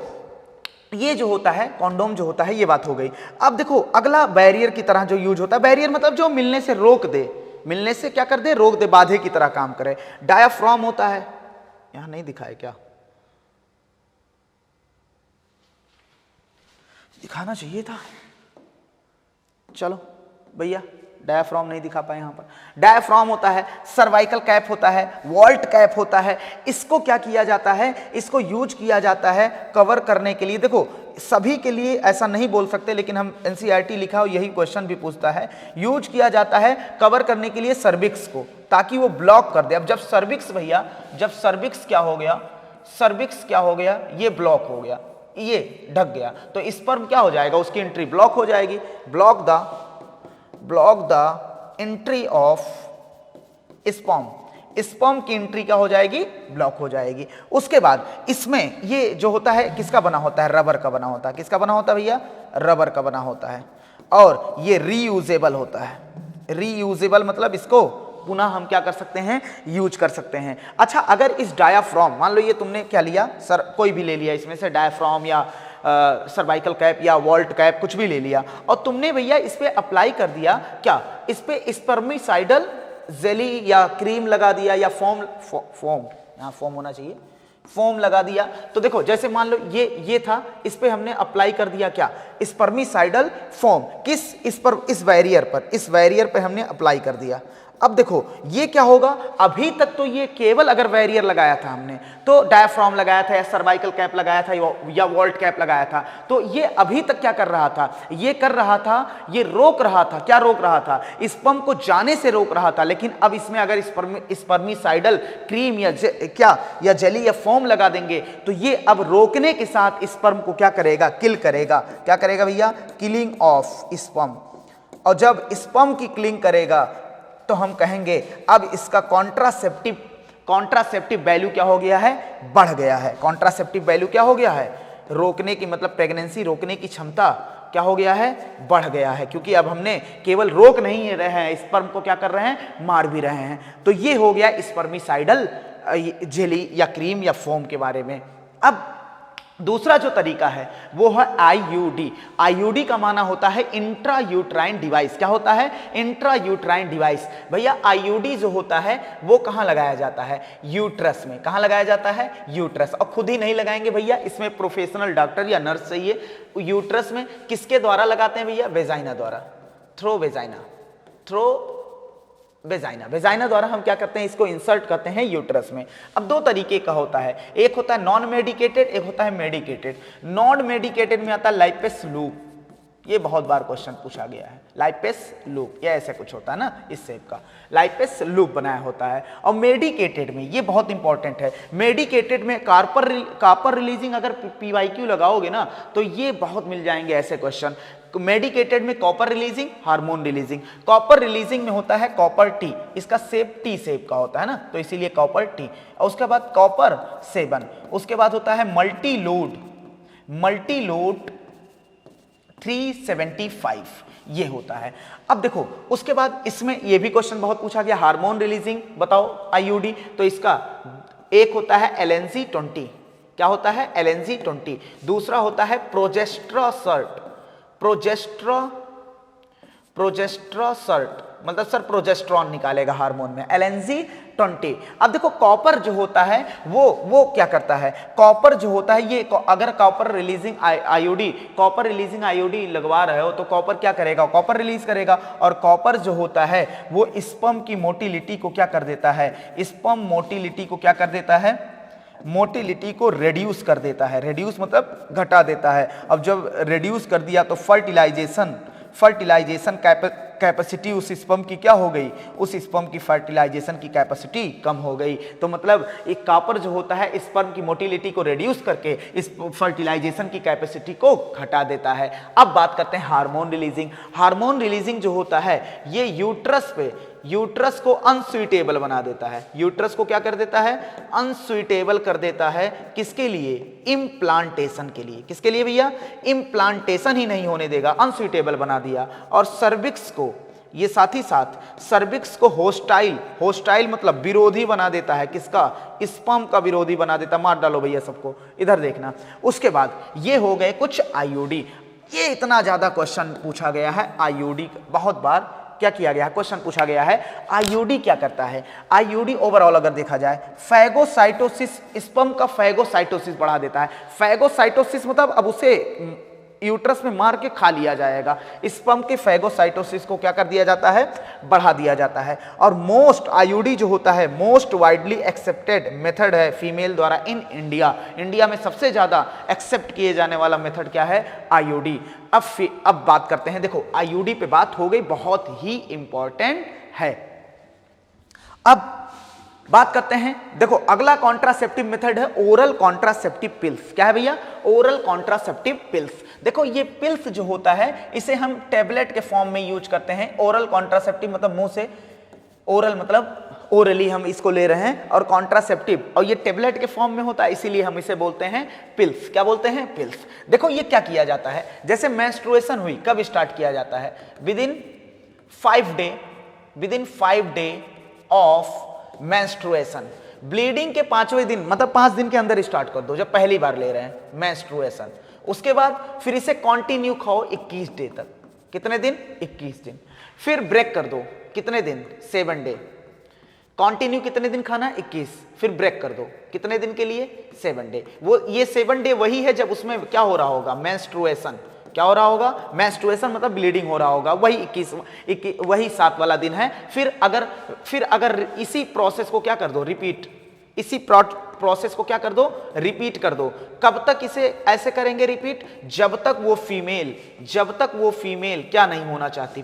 ये जो होता है कॉन्डोम जो होता है, ये बात हो गई। अब देखो अगला बैरियर की तरह जो यूज होता है, बैरियर मतलब जो मिलने से रोक दे, मिलने से क्या कर दे? रोक दे, बाधे की तरह काम करे। डायाफ्राम होता है, यहां नहीं दिखाए क्या? दिखाना चाहिए था। चलो भैया डायाफ्राम नहीं दिखा पाए यहाँ पर, डायाफ्राम होता है, सर्वाइकल कैप होता है, वॉल्ट कैप होता है। इसको क्या किया जाता है, इसको यूज किया जाता है कवर करने के लिए। देखो सभी के लिए ऐसा नहीं बोल सकते, लेकिन हम एनसीईआरटी लिखा हो यही क्वेश्चन भी पूछता है। यूज किया जाता है कवर करने के लिए सर्विक्स को, ताकि वो ब्लॉक कर दे। अब जब सर्विक्स भैया, जब सर्विक्स क्या हो गया, सर्विक्स क्या हो गया, ये ब्लॉक हो गया, ये ढक गया, तो स्पर्म क्या हो जाएगा, उसकी एंट्री ब्लॉक हो जाएगी। Block the entry of sperm, sperm की एंट्री क्या हो जाएगी, ब्लॉक हो जाएगी। उसके बाद इसमें ये जो होता है किसका बना होता है, रबर का बना होता है। किसका बना होता है भैया, रबर का बना होता है। और ये रीयूजेबल होता है। रीयूजेबल मतलब इसको पुनः हम क्या कर सकते हैं, यूज कर सकते हैं। अच्छा, अगर इस डायाफ्राम, मान लो ये तुमने क्या लिया सर, कोई भी ले लिया इसमें से, डायाफ्राम या सर्वाइकल कैप या वॉल्ट कैप, कुछ भी ले लिया, और तुमने भैया इस पे अप्लाई कर दिया क्या, इस पे स्पर्मिसाइडल जेली या क्रीम लगा दिया, या फोम यहाँ फोम होना चाहिए, फोम लगा दिया। तो देखो जैसे मान लो ये था, इस पे हमने अप्लाई कर दिया क्या, स्पर्मिसाइडल फोम, किस, इस बैरियर पर हमने अप्लाई कर दिया। अब देखो ये क्या होगा, अभी तक तो ये केवल अगर बैरियर लगाया था हमने, तो डायाफ्राम लगाया था या सर्वाइकल कैप लगाया था या वॉल्ट कैप लगाया था, तो ये अभी तक क्या कर रहा था, ये कर रहा था, ये रोक रहा था। क्या रोक रहा था, स्पर्म को जाने से रोक रहा था। लेकिन अब इसमें अगर स्पर्मिसाइडल क्रीम या जेली या फोम लगा देंगे, तो ये अब रोकने के साथ स्पर्म को क्या करेगा, किल करेगा। क्या करेगा भैया, किलिंग ऑफ स्पर्म। और जब स्पर्म की किलिंग करेगा तो हम कहेंगे अब इसका कॉन्ट्रासेप्टिव वैल्यू क्या हो गया है, बढ़ गया है। कॉन्ट्रासेप्टिव वैल्यू क्या हो गया है, रोकने की मतलब प्रेगनेंसी रोकने की क्षमता क्या हो गया है, बढ़ गया है। क्योंकि अब हमने केवल रोक नहीं रहे हैं, स्पर्म को क्या कर रहे हैं, मार भी रहे हैं। तो ये हो गया स्पर्मिसाइडल जेली या क्रीम या फोम के बारे में। अब दूसरा जो तरीका है वो है आईयूडी। आईयूडी का माना होता है इंट्रा यूट्राइन डिवाइस। क्या होता है, इंट्रा यूट्राइन डिवाइस। भैया आईयूडी जो होता है वो कहाँ लगाया जाता है, यूट्रस में। कहाँ लगाया जाता है, यूट्रस। और खुद ही नहीं लगाएंगे भैया, इसमें प्रोफेशनल डॉक्टर या नर्स चाहिए। यूट्रस में किसके द्वारा लगाते हैं भैया, वेजाइना द्वारा, थ्रो वेजाइना द्वारा हम क्या करते हैं, इसको इंसर्ट करते हैं यूट्रस में। अब दो तरीके का होता है, एक होता है नॉन मेडिकेटेड, एक होता है मेडिकेटेड। नॉन मेडिकेटेड में आता है लाइपेस लूप, ये बहुत बार क्वेश्चन पूछा गया है। लाइपेस लूप ये ऐसे कुछ होता है ना, इस शेप का लाइपेस लूप बनाया होता है। और मेडिकेटेड में, ये बहुत इंपॉर्टेंट है, मेडिकेटेड में कॉपर रिलीजिंग अगर पीवाईक्यू लगाओगे ना, तो ये बहुत मिल जाएंगे ऐसे क्वेश्चन। मेडिकेटेड में copper releasing, hormone releasing. Copper releasing में होता है कॉपर टी, इसका शेप टी शेप का होता है ना, तो इसीलिए कॉपर टी। और उसके बाद कॉपर 7, उसके बाद होता है मल्टी लोड 375, ये होता है। अब देखो उसके बाद इसमें ये भी क्वेश्चन बहुत पूछा गया, हार्मोन रिलीजिंग बताओ आईयूडी, तो इसका एक होता है LNC-20। क्या होता है, LNC-20। दूसरा होता है प्रोजेस्ट्रोसर्ट, मतलब सर प्रोजेस्ट्रॉन निकालेगा हार्मोन में, LNC-20। अब देखो कॉपर जो होता है वो क्या करता है, कॉपर जो होता है ये अगर कॉपर रिलीजिंग आईयूडी लगवा रहे हो तो कॉपर क्या करेगा, कॉपर रिलीज करेगा। और कॉपर जो होता है वो स्पर्म की मोटिलिटी को क्या कर देता है, स्पर्म मोटिलिटी को क्या कर देता है, मोटिलिटी को रेड्यूस कर देता है। रेड्यूस मतलब घटा देता है। अब जब रेड्यूस कर दिया तो फर्टिलाइजेशन कैपेसिटी उस स्पर्म की क्या हो गई, उस स्पर्म की फर्टिलाइजेशन की कैपेसिटी कम हो गई। तो मतलब एक कॉपर जो होता है स्पर्म की मोटिलिटी को रेड्यूस करके इस फर्टिलाइजेशन की कैपेसिटी को घटा देता है। अब बात करते हैं हार्मोन रिलीजिंग। हार्मोन रिलीजिंग जो होता है ये यूट्रस को अनसुइटेबल बना देता है। यूट्रस को क्या कर देता है, अनसुइटेबल कर देता है। किसके लिए, इम्प्लांटेशन के लिए। किसके लिए भैया, इम्प्लांटेशन ही नहीं होने देगा, अनसुइटेबल बना दिया। और सर्विक्स को, ये साथ ही साथ सर्विक्स को होस्टाइल मतलब विरोधी बना देता है। किसका, स्पर्म का विरोधी बना देता। मार डालो भैया सबको, इधर देखना। उसके बाद ये हो गए कुछ आईयूडी। ये इतना ज्यादा क्वेश्चन पूछा गया है आईयूडी, बहुत बार क्या किया गया है, क्वेश्चन पूछा गया है। आईयूडी क्या करता है, आईयूडी ओवरऑल अगर देखा जाए फैगोसाइटोसिस, स्पर्म का फैगोसाइटोसिस बढ़ा देता है। फैगोसाइटोसिस मतलब अब उसे यूट्रस में मार के खा लिया जाएगा। स्पर्म के फेगोसाइटोसिस को क्या कर दिया जाता है, बढ़ा दिया जाता है। और मोस्ट आईयूडी जो होता है मोस्ट वाइडली एक्सेप्टेड मेथड है फीमेल द्वारा इन इंडिया। इंडिया में सबसे ज्यादा एक्सेप्ट किए जाने वाला मेथड क्या है, आईयूडी। अब बात करते हैं, देखो आईयूडी पे बात हो गई, बहुत ही इंपॉर्टेंट है। अब बात करते हैं, देखो अगला कॉन्ट्रासेप्टिव मेथड है ओरल कॉन्ट्रासेप्टिव पिल्स। क्या है भैया, ओरल कॉन्ट्रासेप्टिव पिल्स। देखो ये पिल्स जो होता है इसे हम टेबलेट के फॉर्म में यूज करते हैं। ओरल कॉन्ट्रासेप्टिव मतलब मुंह से, ओरल मतलब ओरली हम इसको ले रहे हैं, और कॉन्ट्रासेप्टिव और ये टेबलेट के फॉर्म में होता है, इसीलिए हम इसे बोलते हैं पिल्स। क्या बोलते हैं, पिल्स। देखो ये क्या किया जाता है, जैसे मेंस्ट्रुएशन हुई, कब स्टार्ट किया जाता है, within 5 day of menstruation. Bleeding के 5वें दिन, मतलब 5 दिन के अंदर स्टार्ट कर दो जब पहली बार ले रहे हैं मेंस्ट्रुएशन। उसके बाद फिर इसे कंटिन्यू खाओ 21 डे तक। कितने दिन, 21 दिन। फिर ब्रेक कर दो, कितने दिन, 7 डे। कंटिन्यू कितने दिन खाना, 21। फिर ब्रेक कर दो, कितने दिन के लिए, 7 डे। वो ये 7 डे वही है जब उसमें क्या हो रहा होगा, मेंस्ट्रुएशन। क्या हो रहा होगा, मेंस्ट्रुएशन मतलब ब्लीडिंग हो रहा होगा, वही 7 वाला दिन है। फिर अगर इसी प्रोसेस को क्या कर दो, रिपीट, इसी प्रोसेस को क्या कर दो, रिपीट कर दो। कब तक इसे ऐसे करेंगे रिपीट, जब तक वो फीमेल क्या नहीं होना चाहती,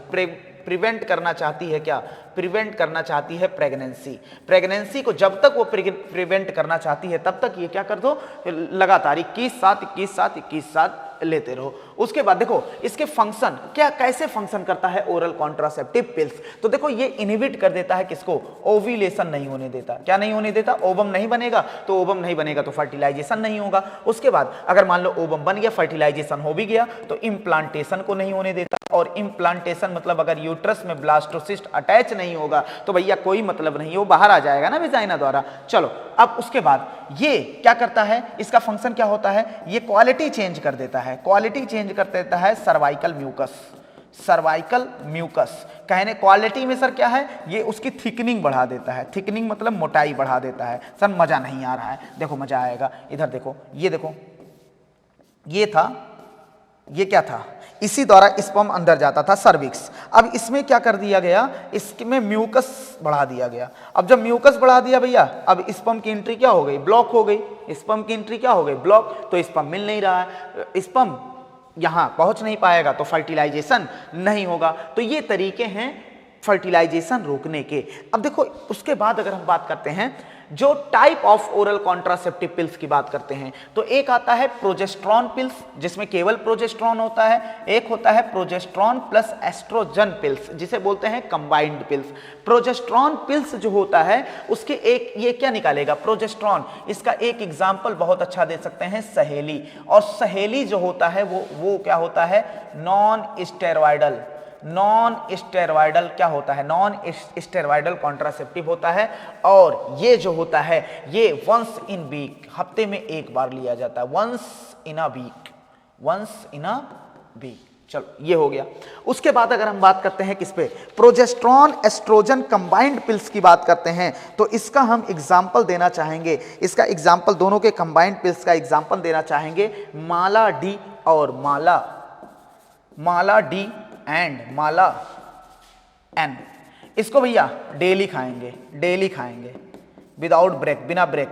प्रिवेंट करना चाहती है, क्या प्रिवेंट करना चाहती है, प्रेगनेंसी को जब तक वो प्रिवेंट करना चाहती है तब तक ये क्या कर दो, लगातार 21/7 लेते रहो। उसके बाद देखो इसके फंक्शन क्या, कैसे फंक्शन करता है ओरल कॉन्ट्रासेप्टिव पिल्स। तो देखो ये इनहिबिट कर देता है किसको, ओव्यूलेशन नहीं होने देता। क्या नहीं होने देता, ओवम नहीं बनेगा, तो ओवम नहीं बनेगा तो फर्टिलाइजेशन नहीं होगा। उसके बाद अगर मान लो ओवम बन गया, फर्टिलाइजेशन हो भी गया, तो इम्प्लांटेशन को नहीं होने देता। और इम्प्लांटेशन मतलब अगर यूट्रस में ब्लास्टोसिस्ट अटैच नहीं होगा तो भैया कोई मतलब नहीं है, वो बाहर आ जाएगा ना वेजाइना द्वारा। चलो अब उसके बाद ये क्या करता है, इसका फंक्शन क्या होता है, ये क्वालिटी चेंज कर देता है, सर्वाइकल म्यूकस। कहने क्वालिटी में सर क्या है, ये उसकी थिकनिंग बढ़ा देता है। थिकनिंग मतलब मोटाई बढ़ा देता है। सर मजा नहीं आ रहा है, देखो मजा आएगा, इधर देखो, ये देखो, ये था, ये क्या था, इसी द्वारा स्पर्म अंदर जाता था, सर्विक्स। अब इसमें क्या कर दिया गया, इसमें म्यूकस बढ़ा दिया गया। अब जब म्यूकस बढ़ा दिया भैया, अब स्पर्म की एंट्री क्या हो गई, ब्लॉक हो गई। स्पर्म की एंट्री क्या हो गई, ब्लॉक। तो स्पर्म मिल नहीं रहा है, स्पर्म यहां पहुंच नहीं पाएगा, तो फर्टिलाइजेशन नहीं होगा। तो ये तरीके हैं फर्टिलाइजेशन रोकने के। अब देखो उसके बाद अगर हम बात करते हैं जो type of oral contraceptive pills की बात करते हैं, तो एक आता है प्रोजेस्ट्रॉन पिल्स जिसमें केवल प्रोजेस्ट्रॉन होता है, एक होता है प्रोजेस्ट्रॉन प्लस एस्ट्रोजन पिल्स जिसे बोलते हैं कंबाइंड पिल्स। प्रोजेस्ट्रॉन पिल्स जो होता है उसके एक ये क्या निकालेगा, प्रोजेस्ट्रॉन। इसका एक एग्जांपल बहुत अच्छा दे सकते हैं, सहेली। और सहेली जो होता है वो क्या होता है, नॉन स्टेरॉयडल क्या होता है, नॉन स्टेरॉयडल कॉन्ट्रासेप्टिव होता है। और ये जो होता है ये वंस इन वीक, हफ्ते में एक बार लिया जाता है, वंस इन अ वीक। चलो ये हो गया। उसके बाद अगर हम बात करते हैं किस पे, प्रोजेस्ट्रॉन एस्ट्रोजन कंबाइंड पिल्स की बात करते हैं, तो इसका हम एग्जांपल देना चाहेंगे, इसका एग्जांपल दोनों के कंबाइंड पिल्स का एग्जांपल देना चाहेंगे, माला डी और माला डी एंड माला एन। इसको भैया डेली खाएंगे विदाउट ब्रेक, बिना ब्रेक,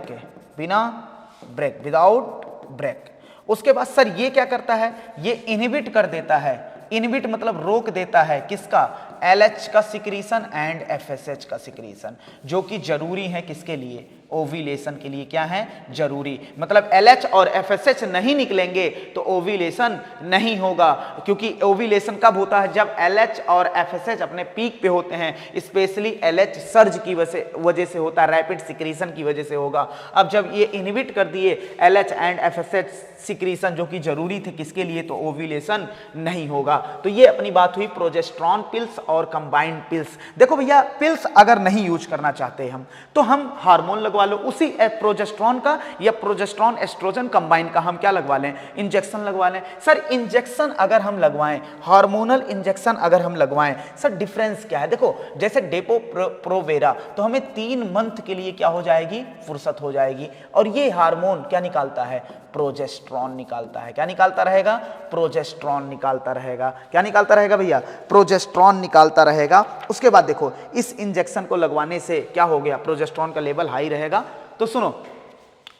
विदाउट ब्रेक। उसके बाद सर ये क्या करता है, ये इनहिबिट कर देता है, इनहिबिट मतलब रोक देता है किसका, LH का सिक्रीशन एंड FSH का सिक्रीशन, जो कि जरूरी है किसके लिए, ओव्यूलेशन के लिए। क्या है, जरूरी। मतलब LH और FSH नहीं निकलेंगे तो ओव्यूलेशन नहीं होगा, क्योंकि ओव्यूलेशन कब होता है, जब LH और FSH अपने पीक पे होते हैं। स्पेशली LH सर्ज की वजह से होता है, रैपिड सिक्रीशन की वजह से होगा। अब जब ये इनहिबिट कर दिए LH एंड FSH सिक्रीशन जो कि जरूरी थे किसके लिए, तो ओव्यूलेशन नहीं होगा। तो ये अपनी बात हुई प्रोजेस्ट्रॉन पिल्स और कंबाइंड पिल्स। देखो भैया, पिल्स अगर नहीं यूज करना चाहते हम तो हम हार्मोन लगवा लो, उसी प्रोजेस्टेरॉन का या प्रोजेस्टेरॉन एस्ट्रोजन कंबाइन का हम क्या लगवा लें, इंजेक्शन लगवा लें। सर इंजेक्शन अगर हम लगवाएं, हार्मोनल इंजेक्शन अगर हम लगवाएं, सर डिफरेंस क्या है? देखो जैसे डेपो प्रोवेरा तो हमें 3 मंथ के लिए क्या हो जाएगी, फुर्सत हो जाएगी, और ये हार्मोन क्या निकालता है, प्रोजेस्टेरॉन निकालता है। क्या निकालता रहेगा, प्रोजेस्टेरॉन निकालता रहेगा। क्या निकालता रहेगा भैया, प्रोजेस्टेरॉन निकालता रहेगा। उसके बाद देखो इस इंजेक्शन को लगवाने से क्या हो गया, प्रोजेस्टेरॉन का लेवल हाई रहेगा। तो सुनो,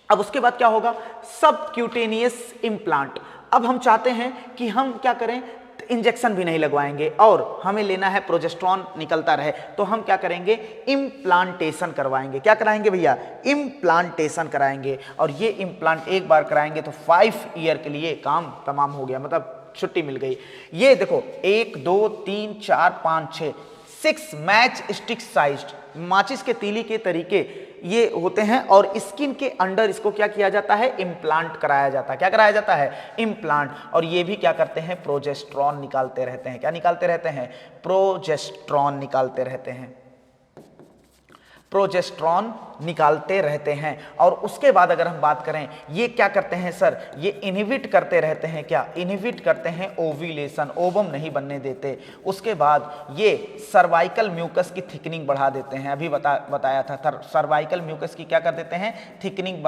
अब उसके बाद क्या होगा, सबक्यूटेनियस इम्प्लांट। अब हम चाहते हैं कि हम क्या करें, इंजेक्शन भी नहीं लगवाएंगे और हमें लेना है प्रोजेस्टेरॉन निकलता रहे, तो हम क्या करेंगे, इम्प्लांटेशन करवाएंगे। क्या कराएंगे भैया, इम्प्लांटेशन कराएंगे। और ये इम्प्लांट एक बार कराएंगे तो 5 ईयर के लिए काम तमाम हो गया, मतलब छुट्टी मिल गई। ये देखो 1 2 3 4 5 6 6 मैच स्टिक साइज्ड माचिस के तीली के तरीके ये होते हैं, और स्किन के अंडर इसको क्या किया जाता है, इम्प्लांट कराया जाता है। क्या कराया जाता है, इम्प्लांट। और ये भी क्या करते हैं, प्रोजेस्टेरॉन निकालते रहते हैं। क्या निकालते रहते हैं, प्रोजेस्टेरॉन निकालते रहते हैं, प्रोजेस्टेरॉन निकालते रहते हैं। और उसके बाद अगर हम बात करें, ये क्या करते हैं सर, ये इनहिबिट करते रहते हैं। क्या इनहिबिट करते हैं, ओव्यूलेशन, ओवम नहीं बनने देते। उसके बाद ये सर्वाइकल म्यूकस की थिकनिंग बढ़ा देते हैं। अभी बताया था, सर्वाइकल म्यूकस की क्या कर देते हैं, थिकनिंग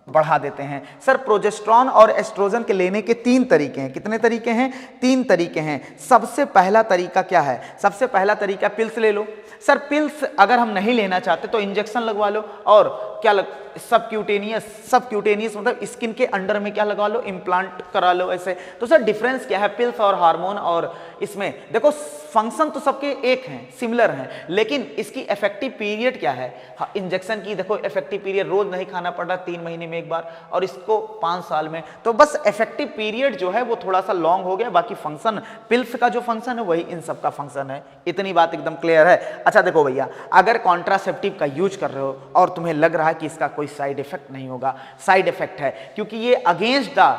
बढ़ा देते हैं। सर प्रोजेस्टेरॉन और एस्ट्रोजन के लेने के 3 तरीके हैं। कितने तरीके हैं, 3 तरीके हैं। सबसे पहला तरीका क्या है, सबसे पहला तरीका पिल्स ले लो। सर पिल्स अगर हम नहीं लेना चाहते तो इंजेक्शन लगवा लो, और क्या सबक्यूटेनियस मतलब स्किन के अंडर में क्या लगवा लो, इम्प्लांट करा लो ऐसे। तो सर डिफरेंस क्या है पिल्स और हार्मोन और इसमें? देखो फंक्शन तो सबके एक हैं, सिमिलर हैं, लेकिन इसकी इफेक्टिव पीरियड क्या है। इंजेक्शन की देखो इफेक्टिव पीरियड रोज नहीं खाना पड़ रहा, 3 महीने में एक बार, और इसको 5 साल में। तो बस इफेक्टिव पीरियड जो है वो थोड़ा सा लॉन्ग हो गया, बाकी फंक्शन पिल्स का जो फंक्शन है वही इन सब का फंक्शन है। इतनी बात एकदम क्लियर है। अच्छा देखो भैया, अगर कॉन्ट्रासेप्टिव का यूज कर रहे हो और तुम्हें लग रहा है कि इसका कोई साइड इफेक्ट नहीं होगा, साइड इफेक्ट है, क्योंकि ये against the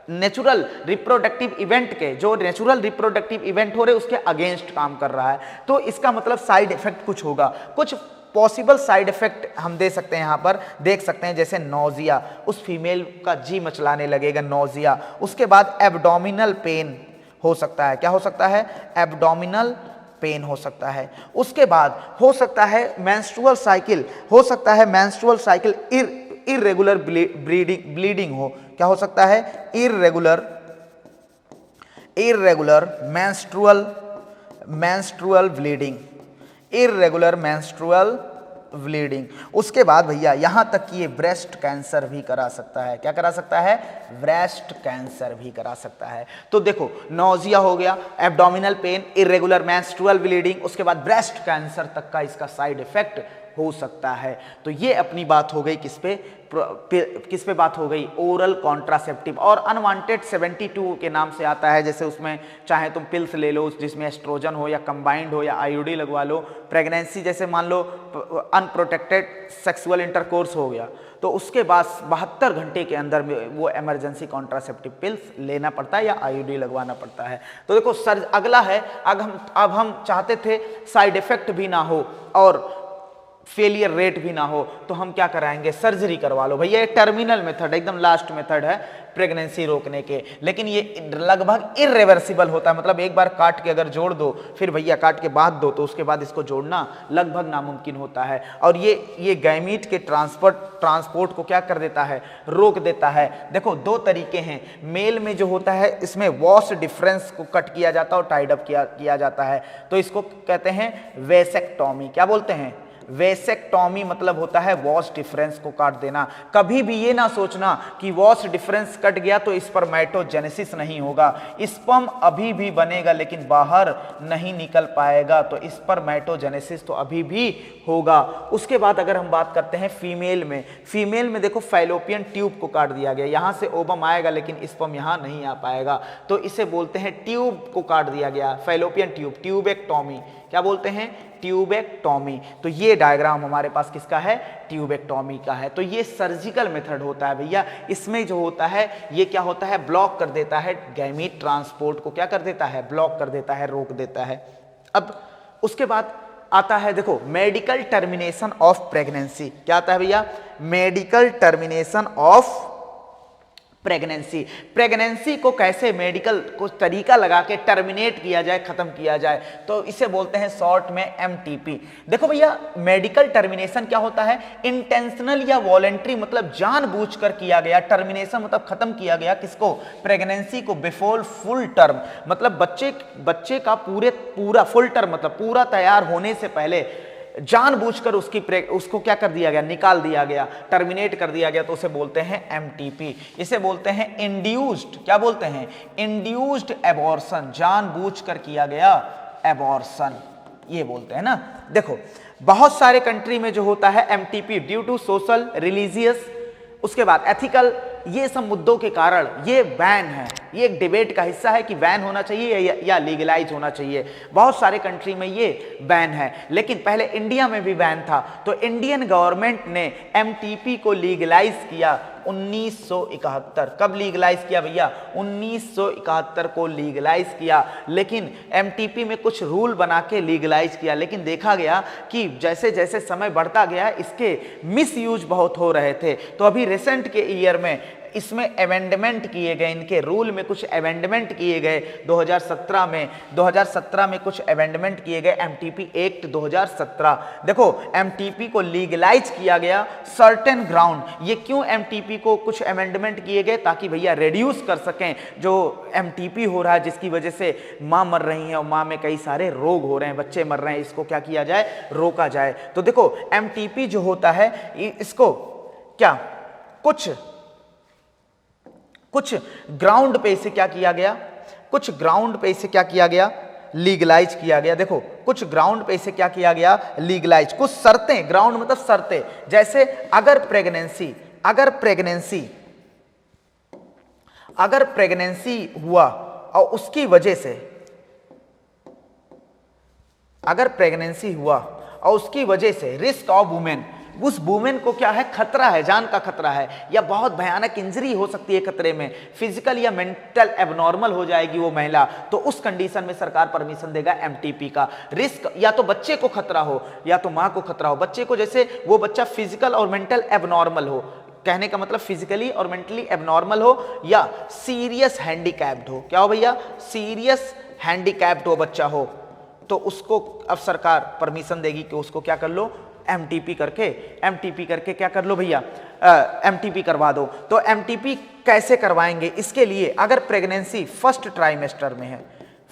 natural reproductive event के, जो नेचुरल रिप्रोडक्टिव इवेंट हो रहे उसके अगेंस्ट काम कर रहा है, तो इसका मतलब साइड इफेक्ट कुछ होगा। कुछ पॉसिबल साइड इफेक्ट हम दे सकते हैं, यहाँ पर देख सकते हैं, जैसे नोजिया, उस फीमेल का जी मचलाने लगेगा, नोजिया। उसके बाद एब्डोमिनल पेन हो सकता है। क्या हो सकता है, एब्डोमिनल पेन हो सकता है। उसके बाद हो सकता है मेंस्ट्रुअल साइकिल, हो सकता है मेंस्ट्रुअल साइकिल इर्रेगुलर ब्लीडिंग हो। क्या हो सकता है, irregular menstrual bleeding, irregular menstrual bleeding. उसके बाद भैया यहाँ तक कि ये ब्रेस्ट कैंसर भी करा सकता है। क्या करा सकता है, ब्रेस्ट कैंसर भी करा सकता है। तो देखो नोजिया हो गया, abdominal pain, irregular menstrual bleeding, उसके बाद ब्रेस्ट कैंसर तक का इसका साइड इफेक्ट हो सकता है। तो ये अपनी बात हो गई किस पे बात हो गई, ओरल कॉन्ट्रासेप्टिव। और अनवांटेड 72 के नाम से आता है, जैसे उसमें चाहे तुम पिल्स ले लो जिसमें एस्ट्रोजन हो या कंबाइंड हो या आईयूडी लगवा लो। प्रेगनेंसी जैसे मान लो अनप्रोटेक्टेड सेक्सुअल इंटरकोर्स हो गया, तो उसके बाद 72 घंटे के अंदर में वो इमरजेंसी कॉन्ट्रासेप्टिव पिल्स लेना पड़ता है या आईयूडी लगवाना पड़ता है। तो देखो सर अगला है, अब हम चाहते थे साइड इफेक्ट भी ना हो और फेलियर रेट भी ना हो, तो हम क्या कराएंगे, सर्जरी करवा लो भैया। ये टर्मिनल मेथड, एकदम लास्ट मेथड है प्रेगनेंसी रोकने के, लेकिन ये लगभग इर्रिवर्सिबल होता है। मतलब एक बार काट के अगर जोड़ दो, फिर भैया काट के बाद दो, तो उसके बाद इसको जोड़ना लगभग नामुमकिन होता है। और ये गैमीट के ट्रांसपोर्ट को क्या कर देता है, रोक देता है। देखो 2 तरीके हैं, मेल में जो होता है इसमें वॉस डिफरेंस को कट किया जाता है और टाइड अप किया जाता है, तो इसको कहते हैं वेसेक्टॉमी। क्या बोलते हैं, वेसेक्टॉमी मतलब होता है वॉस डिफरेंस को काट देना। कभी भी ये ना सोचना कि वॉस डिफरेंस कट गया तो स्पर्मेटोजेनेसिस नहीं होगा, स्पर्म अभी भी बनेगा लेकिन बाहर नहीं निकल पाएगा, तो स्पर्मेटोजेनेसिस तो अभी भी होगा। उसके बाद अगर हम बात करते हैं फीमेल में देखो फैलोपियन ट्यूब को काट दिया गया, यहां से ओवम आएगा लेकिन स्पर्म यहां नहीं आ पाएगा, तो इसे बोलते हैं ट्यूब को काट दिया गया, फैलोपियन ट्यूब, ट्यूबेक्टॉमी। क्या बोलते हैं, ट्यूबेक्टॉमी। तो ये डायग्राम हमारे पास किसका है, ट्यूबेक्टॉमी का है। तो ये सर्जिकल मेथड होता है भैया, इसमें जो होता है ये क्या होता है, ब्लॉक कर देता है गैमीट ट्रांसपोर्ट को, क्या कर देता है, ब्लॉक कर देता है, रोक देता है। अब उसके बाद आता है देखो मेडिकल टर्मिनेशन ऑफ प्रेगनेंसी। क्या आता है भैया, medical termination of pregnancy. Pregnancy को कैसे मेडिकल कुछ तरीका लगा के टर्मिनेट किया जाए, खत्म किया जाए, तो इसे बोलते हैं शॉर्ट में एमटीपी। देखो भैया मेडिकल टर्मिनेशन क्या होता है, इंटेंशनल या वॉलेंट्री मतलब जानबूझकर किया गया, टर्मिनेशन मतलब खत्म किया गया किसको, प्रेगनेंसी को, बिफोर फुल टर्म मतलब बच्चे का पूरा फुल टर्म मतलब पूरा तैयार होने से पहले जानबूझकर उसको क्या कर दिया गया, निकाल दिया गया, टर्मिनेट कर दिया गया, तो उसे बोलते हैं एमटीपी। इसे बोलते हैं इंड्यूस्ड, क्या बोलते हैं, इंड्यूस्ड एबॉर्शन, जानबूझकर किया गया एबॉर्शन, ये बोलते हैं ना। देखो बहुत सारे कंट्री में जो होता है MTP due to social, religious, उसके बाद एथिकल, ये सब मुद्दों के कारण ये बैन है। ये एक डिबेट का हिस्सा है कि बैन होना चाहिए या लीगलाइज होना चाहिए। बहुत सारे कंट्री में ये बैन है, लेकिन पहले इंडिया में भी बैन था। तो इंडियन गवर्नमेंट ने एमटीपी को लीगलाइज किया 1971। कब लीगलाइज किया भैया, 1971 को लीगलाइज किया। लेकिन एमटीपी में कुछ रूल बना के लीगलाइज किया, लेकिन देखा गया कि जैसे जैसे समय बढ़ता गया इसके मिसयूज बहुत हो रहे थे। तो अभी रिसेंट के ईयर में इसमें अमेंडमेंट किए गए, इनके रूल में कुछ अमेंडमेंट किए गए 2017 में कुछ अमेंडमेंट किए गए एमटीपी एक्ट 2017। देखो एमटीपी को लीगलाइज किया गया सर्टेन ग्राउंड। ये क्यों एमटीपी को कुछ अमेंडमेंट किए गए, ताकि भैया रिड्यूस कर सकें जो एमटीपी हो रहा है, जिसकी वजह से माँ मर रही है और माँ में कई सारे रोग हो रहे हैं, बच्चे मर रहे हैं, इसको क्या किया जाए, रोका जाए। तो देखो एमटीपी जो होता है इसको क्या कुछ ग्राउंड पे इसे क्या किया गया, कुछ ग्राउंड पे इसे क्या किया गया, लीगलाइज किया गया। देखो कुछ ग्राउंड पे इसे क्या किया गया, लीगलाइज, कुछ शर्तें, ग्राउंड मतलब शर्तें, जैसे अगर प्रेगनेंसी हुआ और उसकी वजह से, अगर प्रेगनेंसी हुआ और उसकी वजह से रिस्क ऑफ वुमेन, उस वुमेन को क्या है, खतरा है, जान का खतरा है, या बहुत भयानक इंजरी हो सकती है खतरे में, फिजिकल या मेंटल एबनॉर्मल हो जाएगी वो महिला, तो उस कंडीशन में सरकार परमिशन देगा एमटीपी का। रिस्क या तो बच्चे को खतरा हो या तो मां को खतरा हो। बच्चे को जैसे वो बच्चा फिजिकल और मेंटल एबनॉर्मल हो, कहने का मतलब फिजिकली और मेंटली एबनॉर्मल हो, या सीरियस हैंडीकैप्ड हो। क्या हो भैया, सीरियस हैंडीकैप्ड हो बच्चा हो, तो उसको अब सरकार परमिशन देगी कि उसको क्या कर लो, एमटीपी करके क्या कर लो भैया, एमटीपी करवा दो। तो एमटीपी कैसे करवाएंगे, इसके लिए अगर प्रेगनेंसी फर्स्ट ट्राइमेस्टर में है,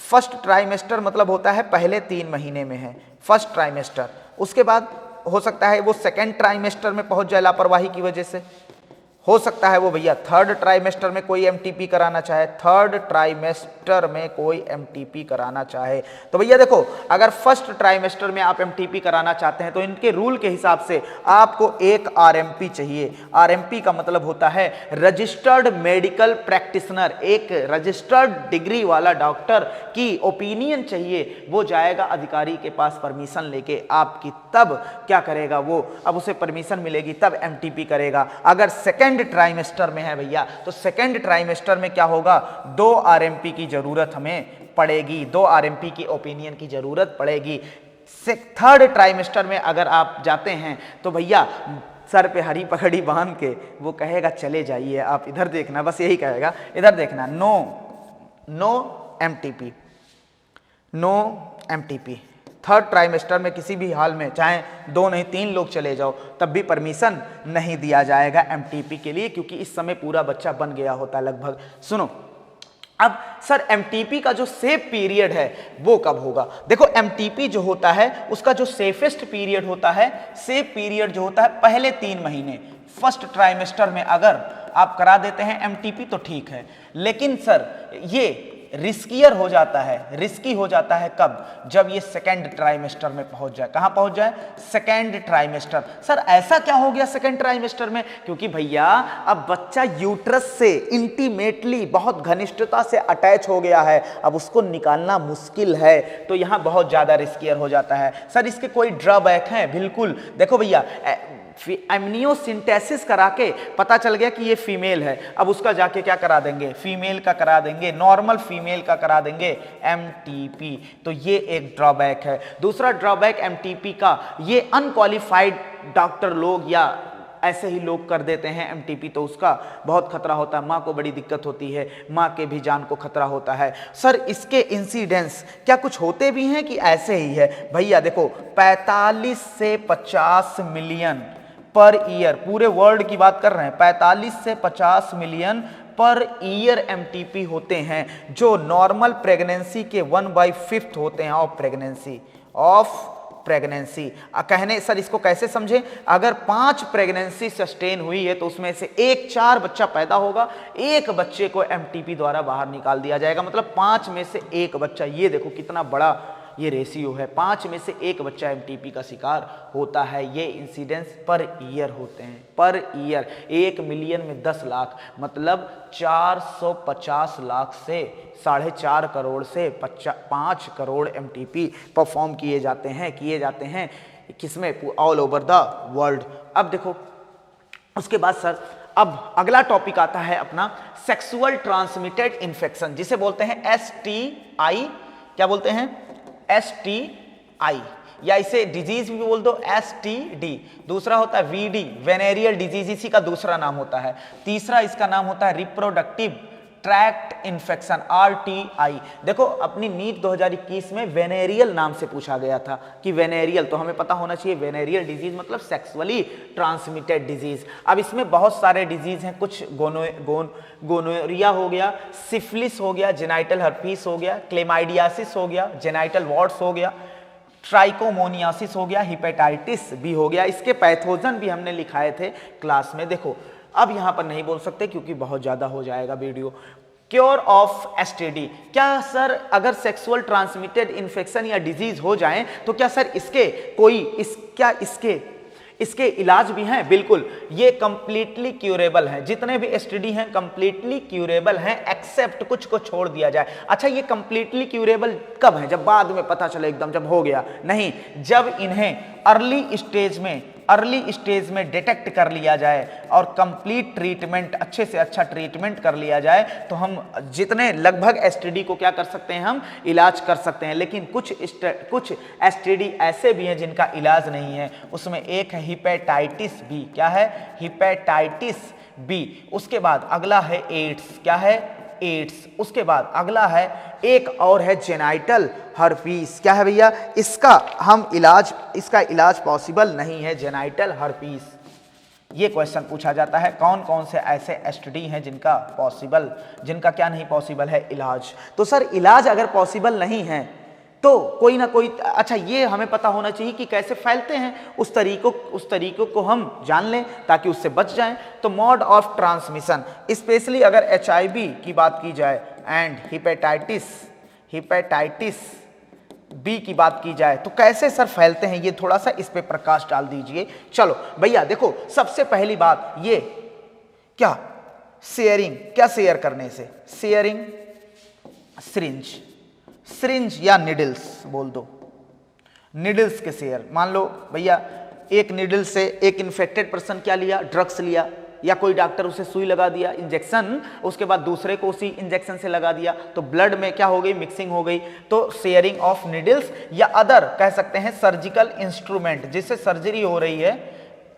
फर्स्ट ट्राइमेस्टर मतलब होता है पहले 3 महीने में है फर्स्ट ट्राइमेस्टर, उसके बाद हो सकता है वो सेकेंड ट्राइमेस्टर में पहुंच जाए लापरवाही की वजह से, हो सकता है वो भैया थर्ड ट्राइमेस्टर में कोई एमटीपी कराना चाहे, थर्ड ट्राइमेस्टर में कोई एमटीपी कराना चाहे। तो भैया देखो अगर फर्स्ट ट्राइमेस्टर में आप एमटीपी कराना चाहते हैं तो इनके रूल के हिसाब से आपको एक आरएमपी चाहिए। आरएमपी का मतलब होता है रजिस्टर्ड मेडिकल प्रैक्टिशनर, एक रजिस्टर्ड डिग्री वाला डॉक्टर की ओपिनियन चाहिए। वो जाएगा अधिकारी के पास परमिशन लेके आपकी, तब क्या करेगा वो, अब उसे परमिशन मिलेगी तब एमटीपी करेगा। अगर सेकेंड ट्राइमेस्टर में है भैया तो सेकेंड ट्राइमेस्टर में क्या होगा, 2 आरएमपी की जरूरत हमें पड़ेगी, 2 आरएमपी की ओपिनियन की जरूरत पड़ेगी। थर्ड ट्राइमेस्टर में अगर आप जाते हैं तो भैया सर पे हरी पगड़ी बांध के वो कहेगा चले जाइए, आप इधर देखना, बस यही कहेगा, इधर देखना, no MTP, no MTP. Third trimester में किसी भी हाल में चाहे 2 नहीं 3 लोग चले जाओ तब भी परमिशन नहीं दिया जाएगा एमटीपी के लिए, क्योंकि इस समय पूरा बच्चा बन गया होता है लगभग। सुनो अब सर एमटीपी का जो सेफ पीरियड है वो कब होगा। देखो एमटीपी जो होता है उसका जो सेफेस्ट पीरियड होता है, सेफ पीरियड जो होता है पहले 3 महीने फर्स्ट ट्राइमेस्टर में अगर आप करा देते हैं एमटीपी तो ठीक है, लेकिन सर ये रिस्कियर हो जाता है, रिस्की हो जाता है कब? जब ये सेकेंड ट्राइमेस्टर में पहुंच जाए। कहां पहुंच जाए? Second trimester. सर ऐसा क्या हो गया सेकेंड ट्राइमेस्टर में? क्योंकि भैया अब बच्चा यूट्रस से इंटीमेटली बहुत घनिष्ठता से अटैच हो गया है, अब उसको निकालना मुश्किल है, तो यहां बहुत ज्यादा रिस्कियर हो जाता है। सर इसके कोई ड्रॉबैक हैं? बिल्कुल। देखो भैया एमनियोसिंथेसिस करा के पता चल गया कि ये फीमेल है, अब उसका जाके क्या करा देंगे? फीमेल का करा देंगे, नॉर्मल फीमेल का करा देंगे एमटीपी। तो ये एक ड्रॉबैक है। दूसरा ड्रॉबैक एमटीपी का, ये अनक्वालिफाइड डॉक्टर लोग या ऐसे ही लोग कर देते हैं एमटीपी, तो उसका बहुत खतरा होता है, माँ को बड़ी दिक्कत होती है, माँ के भी जान को खतरा होता है। सर इसके इंसिडेंस क्या कुछ होते भी हैं कि ऐसे ही है? भैया देखो 45 से 50 मिलियन पर ईयर, पूरे वर्ल्ड की बात कर रहे हैं, 45 से 50 मिलियन पर ईयर एमटीपी होते हैं, जो नॉर्मल प्रेगनेंसी के 1/5 होते हैं ऑफ प्रेगनेंसी। कहने सर इसको कैसे समझे? अगर 5 प्रेगनेंसी सस्टेन हुई है तो उसमें से 1/4 बच्चा पैदा होगा, एक बच्चे को एमटीपी द्वारा बाहर निकाल दिया जाएगा, मतलब 5 में से 1 बच्चा। ये देखो कितना बड़ा ये रेशियो है, 5 में से 1 बच्चा एमटीपी का शिकार होता है। ये इंसिडेंस पर ईयर होते हैं, पर ईयर। 1 मिलियन में 10 लाख, मतलब 450 लाख से 4.5 करोड़ से 5 करोड़ एमटीपी परफॉर्म किए जाते हैं किसमें? All over the world. अब देखो उसके बाद सर अब अगला टॉपिक आता है अपना सेक्सुअल ट्रांसमिटेड इन्फेक्शन, जिसे बोलते हैं STI। क्या बोलते हैं? STI, या इसे डिजीज भी बोल दो STD। दूसरा होता है VD, वेनेरियल डिजीज, इसी का दूसरा नाम होता है। तीसरा इसका नाम होता है रिप्रोडक्टिव ट्रैक्ट इन्फेक्शन, RTI। देखो अपनी नीट 2021 में वेनेरियल नाम से पूछा गया था कि वेनेरियल, तो हमें पता होना चाहिए वेनेरियल डिजीज मतलब सेक्सुअली ट्रांसमिटेड डिजीज। अब इसमें बहुत सारे डिजीज हैं, कुछ गोनोरिया हो गया, सिफिलिस हो गया, जेनाइटल हर्पीस हो गया, क्लेमाइडियासिस हो गया, जेनाइटल वॉर्ट्स हो गया, ट्राइकोमोनियासिस हो गया, हिपेटाइटिस भी हो गया। इसके पैथोजन भी हमने लिखाए थे क्लास में। देखो अब यहां पर नहीं बोल सकते क्योंकि बहुत ज्यादा हो जाएगा वीडियो। क्योर ऑफ एसटीडी, क्या सर अगर सेक्सुअल ट्रांसमिटेड इन्फेक्शन या डिजीज हो जाएं तो क्या सर इसके इलाज भी हैं? बिल्कुल, ये कंप्लीटली क्यूरेबल हैं। जितने भी एसटीडी हैं कंप्लीटली क्यूरेबल हैं, एक्सेप्ट कुछ को छोड़ दिया जाए। अच्छा, ये कंप्लीटली क्यूरेबल कब है? जब बाद में पता चले एकदम जब हो गया? नहीं, जब इन्हें अर्ली स्टेज में डिटेक्ट कर लिया जाए और कंप्लीट ट्रीटमेंट, अच्छे से अच्छा ट्रीटमेंट कर लिया जाए, तो हम जितने लगभग एसटीडी को क्या कर सकते हैं? हम इलाज कर सकते हैं। लेकिन कुछ एसटीडी ऐसे भी हैं जिनका इलाज नहीं है। उसमें एक है हिपेटाइटिस बी। क्या है? Hepatitis B. उसके बाद अगला है एड्स। क्या है? एड्स। उसके बाद अगला है एक और है जेनाइटल हर्पीस। क्या है भैया? इसका इलाज पॉसिबल नहीं है, जेनाइटल हर्पीस। ये क्वेश्चन पूछा जाता है, कौन कौन से ऐसे एसटीडी हैं जिनका क्या नहीं पॉसिबल है इलाज। तो सर इलाज अगर पॉसिबल नहीं है तो कोई ना कोई, अच्छा ये हमें पता होना चाहिए कि कैसे फैलते हैं, उस तरीकों को हम जान लें ताकि उससे बच जाएं। तो मोड ऑफ ट्रांसमिशन, स्पेशली अगर एचआईवी की बात की जाए एंड हिपेटाइटिस बी की बात की जाए तो कैसे सर फैलते हैं, ये थोड़ा सा इस पे प्रकाश डाल दीजिए। चलो भैया देखो, सबसे पहली बात ये क्या शेयरिंग, क्या शेयर करने से? शेयरिंग सिरिंज या निडल्स बोल दो, निडल्स के शेयर। मान लो भैया एक निडल से एक इन्फेक्टेड पर्सन क्या लिया? ड्रग्स लिया, या कोई डॉक्टर उसे सुई लगा दिया इंजेक्शन, उसके बाद दूसरे को उसी इंजेक्शन से लगा दिया, तो ब्लड में क्या हो गई? मिक्सिंग हो गई। तो शेयरिंग ऑफ निडल्स, या अदर कह सकते हैं सर्जिकल इंस्ट्रूमेंट, जिससे सर्जरी हो रही है।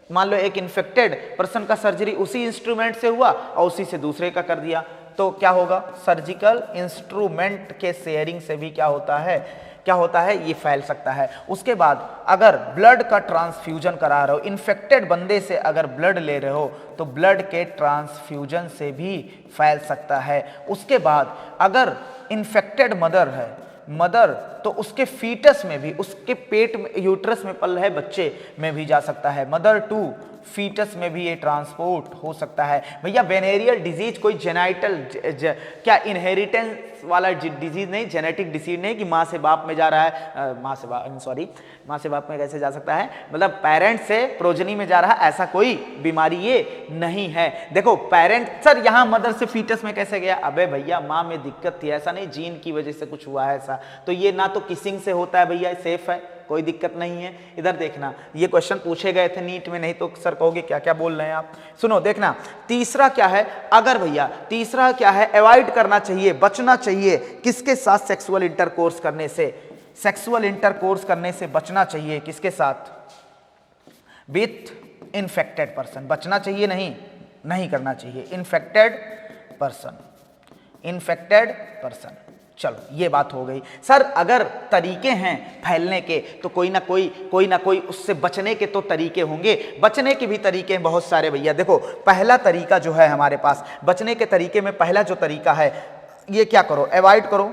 मान लो एक इन्फेक्टेड पर्सन का सर्जरी उसी इंस्ट्रूमेंट से हुआ और उसी से दूसरे का कर दिया, तो क्या होगा? सर्जिकल इंस्ट्रूमेंट के शेयरिंग से भी क्या होता है? ये फैल सकता है। उसके बाद अगर ब्लड का ट्रांसफ्यूजन करा रहे हो, इन्फेक्टेड बंदे से अगर ब्लड ले रहे हो तो ब्लड के ट्रांसफ्यूजन से भी फैल सकता है। उसके बाद अगर इन्फेक्टेड मदर तो उसके फीटस में भी, उसके पेट में, यूट्रस में पल रहे बच्चे में भी जा सकता है। मदर टू फीटस में भी ये ट्रांसपोर्ट हो सकता है। भैया वेनेरियल डिजीज कोई जेनाइटल क्या इनहेरिटेंस वाला डिजीज नहीं, जेनेटिक डिसीज नहीं कि माँ से बाप में जा रहा है, माँ से बाप में कैसे जा सकता है, मतलब पेरेंट से प्रोजनी में जा रहा है, ऐसा कोई बीमारी ये नहीं है। देखो पेरेंट सर यहाँ मदर से फीटस में कैसे गया, अबे भैया माँ में दिक्कत थी, ऐसा नहीं जीन की वजह से कुछ हुआ है ऐसा, तो ये ना तो किसिंग से होता है भैया, सेफ है, कोई दिक्कत नहीं है। इधर देखना ये क्वेश्चन पूछे गए थे नीट में, नहीं तो सर कहोगे क्या क्या बोल रहे हैं आप। सुनो देखना तीसरा क्या है, अगर भैया तीसरा क्या है, अवॉइड करना चाहिए, बचना चाहिए किसके साथ, सेक्सुअल इंटरकोर्स करने से, सेक्सुअल इंटरकोर्स करने से बचना चाहिए किसके साथ, विथ इन्फेक्टेड पर्सन, बचना चाहिए नहीं करना चाहिए, इन्फेक्टेड पर्सन। चलो ये बात हो गई। सर अगर तरीके हैं फैलने के तो कोई ना कोई उससे बचने के तो तरीके होंगे, बचने के भी तरीके हैं बहुत सारे भैया। देखो पहला तरीका जो है हमारे पास बचने के तरीके में, पहला जो तरीका है ये क्या करो, अवॉइड करो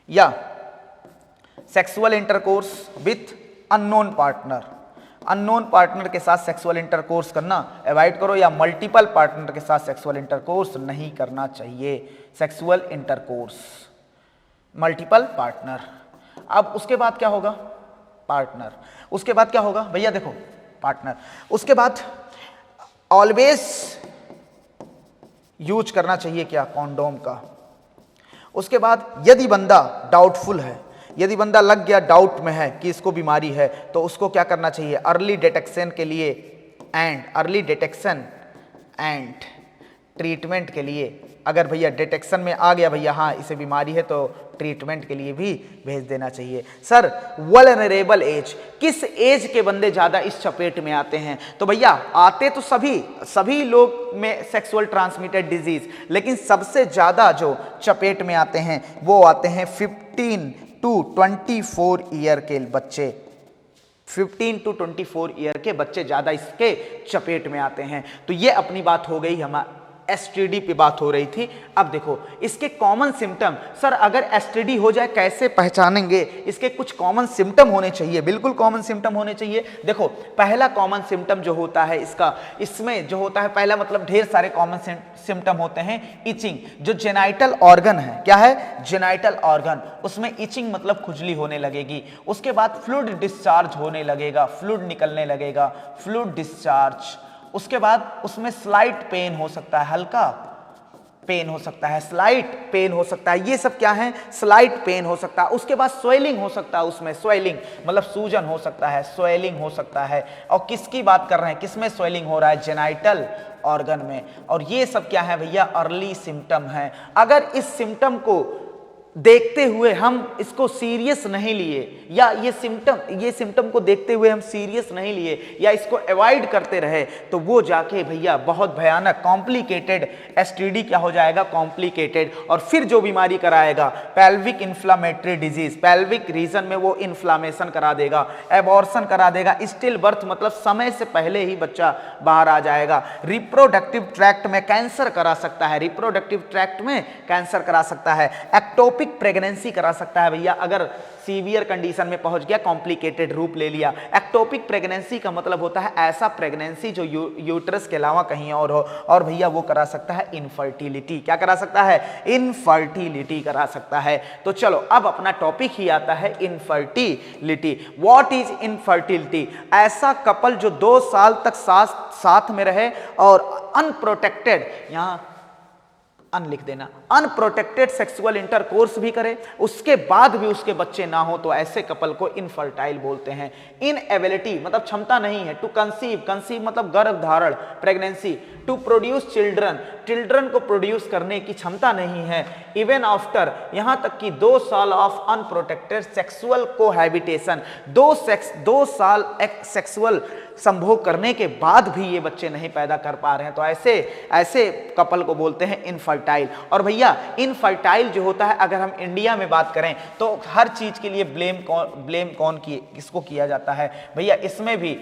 या sexual intercourse with unknown partner के साथ सेक्सुअल इंटरकोर्स करना अवॉइड करो, या मल्टीपल पार्टनर के साथ सेक्सुअल इंटरकोर्स नहीं करना चाहिए, सेक्सुअल इंटरकोर्स मल्टीपल पार्टनर। अब उसके बाद क्या होगा, पार्टनर, उसके बाद क्या होगा भैया, देखो पार्टनर, उसके बाद ऑलवेज यूज करना चाहिए क्या, कॉन्डोम का। उसके बाद यदि बंदा डाउटफुल है, यदि बंदा लग गया डाउट में है कि इसको बीमारी है, तो उसको क्या करना चाहिए, अर्ली डिटेक्शन के लिए एंड ट्रीटमेंट के लिए, अगर भैया डिटेक्शन में आ गया भैया हाँ इसे बीमारी है, तो ट्रीटमेंट के लिए भी भेज देना चाहिए। सर वल्नरेबल एज, किस एज के बंदे ज्यादा इस चपेट में आते हैं, तो भैया आते तो सभी लोग में सेक्सुअल ट्रांसमिटेड डिजीज, लेकिन सबसे ज्यादा जो चपेट में आते हैं वो आते हैं 15 to 24 ईयर के बच्चे, 15 to 24 ईयर के बच्चे ज्यादा इसके चपेट में आते हैं। तो ये अपनी बात हो गई, हमारा एसटीडी पे बात हो रही थी। अब देखो इसके कॉमन सिम्टम, सर अगर एसटीडी हो जाए कैसे पहचानेंगे, इसके कुछ कॉमन सिम्टम होने चाहिए, बिल्कुल कॉमन सिम्टम होने चाहिए। देखो पहला कॉमन सिम्टम जो होता है इसमें जो होता है, पहला मतलब ढेर सारे कॉमन सिम्टम होते हैं, इचिंग, जो जेनाइटल ऑर्गन है, क्या है जेनाइटल ऑर्गन, उसमें इचिंग मतलब खुजली होने लगेगी। उसके बाद फ्लूइड डिस्चार्ज होने लगेगा, फ्लूइड निकलने लगेगा, फ्लूइड डिस्चार्ज। उसके बाद उसमें स्लाइट पेन हो सकता है, हल्का पेन हो सकता है, स्लाइट पेन हो सकता है, ये सब क्या है, स्लाइट पेन हो सकता है। उसके बाद स्वेलिंग हो सकता है, उसमें स्वेलिंग मतलब सूजन हो सकता है, स्वेलिंग हो सकता है। और किसकी बात कर रहे हैं, किसमें स्वेलिंग हो रहा है, जेनाइटल ऑर्गन में। और ये सब क्या है भैया, अर्ली सिम्टम है। अगर इस सिम्टम को देखते हुए हम इसको सीरियस नहीं लिए, या ये सिम्टम को देखते हुए हम सीरियस नहीं लिए, या इसको अवॉइड करते रहे, तो वो जाके भैया बहुत भयानक कॉम्प्लिकेटेड एसटीडी क्या हो जाएगा, कॉम्प्लिकेटेड, और फिर जो बीमारी कराएगा pelvic inflammatory disease, pelvic region में वो इन्फ्लामेशन करा देगा, एबॉर्शन करा देगा, स्टिल बर्थ मतलब समय से पहले ही बच्चा बाहर आ जाएगा, रिप्रोडक्टिव ट्रैक्ट में कैंसर करा सकता है, रिप्रोडक्टिव ट्रैक्ट में कैंसर करा सकता है, एक्टोपिक प्रेगनेंसी करा सकता है भैया, अगर सीवियर कंडीशन में पहुंच गया, कॉम्प्लिकेटेड रूप ले लिया। एक्टोपिक प्रेगनेंसी का मतलब होता है ऐसा प्रेगनेंसी जो यूट्रस के अलावा कहीं और हो, और भैया वो करा सकता है इनफर्टिलिटी, क्या करा सकता है, इनफर्टिलिटी करा सकता है। तो चलो अब अपना टॉपिक ही आता है इनफर्टिलिटी। व्हाट इज इनफर्टिलिटी, ऐसा कपल जो 2 साल तक साथ में रहे और अनप्रोटेक्टेड, यहां अन लिख देना, अनप्रोटेक्टेड सेक्सुअल इंटरकोर्स भी करे, उसके बाद भी उसके बच्चे ना हो, तो ऐसे कपल को इनफर्टाइल बोलते हैं। इनएबिलिटी मतलब क्षमता नहीं है, टू कंसीव मतलब गर्भ धारण, प्रेगनेंसी, टू प्रोड्यूस चिल्ड्रन को प्रोड्यूस करने की क्षमता नहीं है। इवन आफ्टर, यहां तक कि 2 साल ऑफ अनप्रोटेक्टेड सेक्सुअल कोहैबिटेशन, 2 साल सेक्सुअल संभोग करने के बाद भी ये बच्चे नहीं पैदा कर पा रहे हैं, तो ऐसे कपल को बोलते हैं इनफर्टाइल। और भैया इनफर्टाइल जो होता है, अगर हम इंडिया में बात करें तो हर चीज के लिए ब्लेम किसको किया जाता है भैया, इसमें भी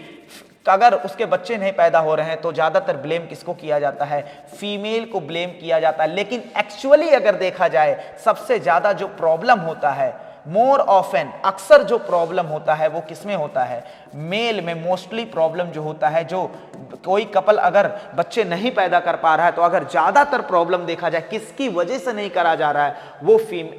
अगर उसके बच्चे नहीं पैदा हो रहे हैं तो ज्यादातर ब्लेम किसको किया जाता है, फीमेल को ब्लेम किया जाता है। लेकिन एक्चुअली अगर देखा जाए सबसे ज्यादा जो प्रॉब्लम होता है मोर ऑफन, अक्सर जो प्रॉब्लम होता है वो किसमें होता है, मेल में मोस्टली प्रॉब्लम जो होता है, जो कोई कपल अगर बच्चे नहीं पैदा कर पा रहा है तो अगर ज्यादातर प्रॉब्लम देखा जाए किसकी वजह से नहीं करा जा रहा है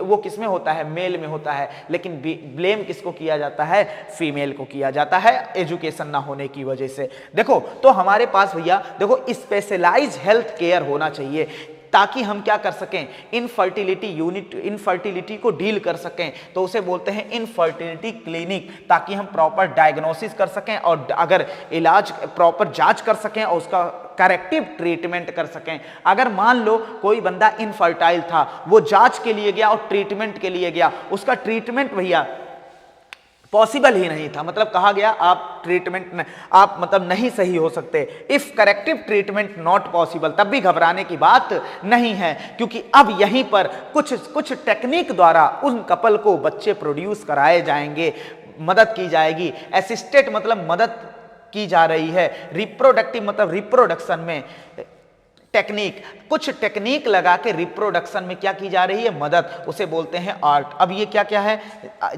वो किसमें होता है, मेल में होता है। लेकिन ब्लेम किसको किया जाता है, फीमेल को किया जाता है एजुकेशन ना होने की वजह से। देखो तो हमारे पास भैया देखो स्पेशलाइज्ड हेल्थ केयर होना चाहिए ताकि हम क्या कर सकें, इनफर्टिलिटी यूनिट, इनफर्टिलिटी को डील कर सकें, तो उसे बोलते हैं इनफर्टिलिटी क्लिनिक, ताकि हम प्रॉपर डायग्नोसिस कर सकें और अगर इलाज प्रॉपर जांच कर सकें और उसका करेक्टिव ट्रीटमेंट कर सकें। अगर मान लो कोई बंदा इनफर्टाइल था, वो जांच के लिए गया और ट्रीटमेंट के लिए गया, उसका ट्रीटमेंट भैया पॉसिबल ही नहीं था, मतलब कहा गया आप ट्रीटमेंट आप मतलब नहीं सही हो सकते, if corrective treatment not possible, तब भी घबराने की बात नहीं है, क्योंकि अब यहीं पर कुछ टेक्निक द्वारा उन कपल को बच्चे प्रोड्यूस कराए जाएंगे, मदद की जाएगी। असिस्टेड मतलब मदद की जा रही है, रिप्रोडक्टिव मतलब रिप्रोडक्शन में टेक्निक, कुछ टेक्निक लगा के रिप्रोडक्शन में क्या की जा रही है, मदद, उसे बोलते हैं आर्ट। अब ये क्या क्या है,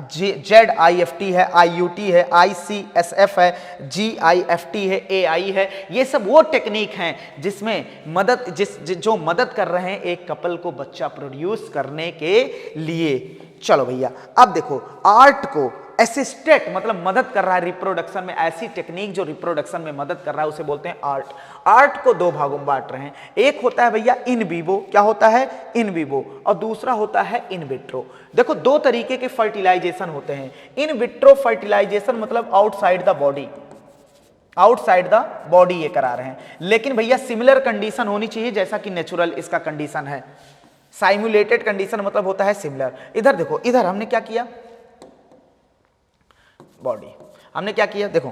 ZIFT है, IUT है, ICSF है, GIFT है, AI है, ये सब वो टेक्निक हैं जिसमें मदद जो मदद कर रहे हैं एक कपल को बच्चा प्रोड्यूस करने के लिए। चलो भैया अब देखो आर्ट को असिस्टेड मतलब मदद कर रहा है रिप्रोडक्शन में, ऐसी टेक्निक जो रिप्रोडक्शन में मदद कर रहा है उसे बोलते हैं आर्ट। आर्ट को दो भागों में बांट रहे हैं, एक होता है भैया इन विवो, क्या होता है, इन विवो, और दूसरा होता है इन विट्रो। देखो दो तरीके के फर्टिलाइजेशन होते हैं। इन विट्रो फर्टिलाइजेशन मतलब outside the body, outside the body ये करा रहे हैं, लेकिन भैया सिमिलर कंडीशन होनी चाहिए जैसा कि नेचुरल इसका कंडीशन है। साइमुलेटेड कंडीशन मतलब होता है सिमिलर। इधर देखो, इधर हमने क्या किया, बॉडी हमने क्या किया, देखो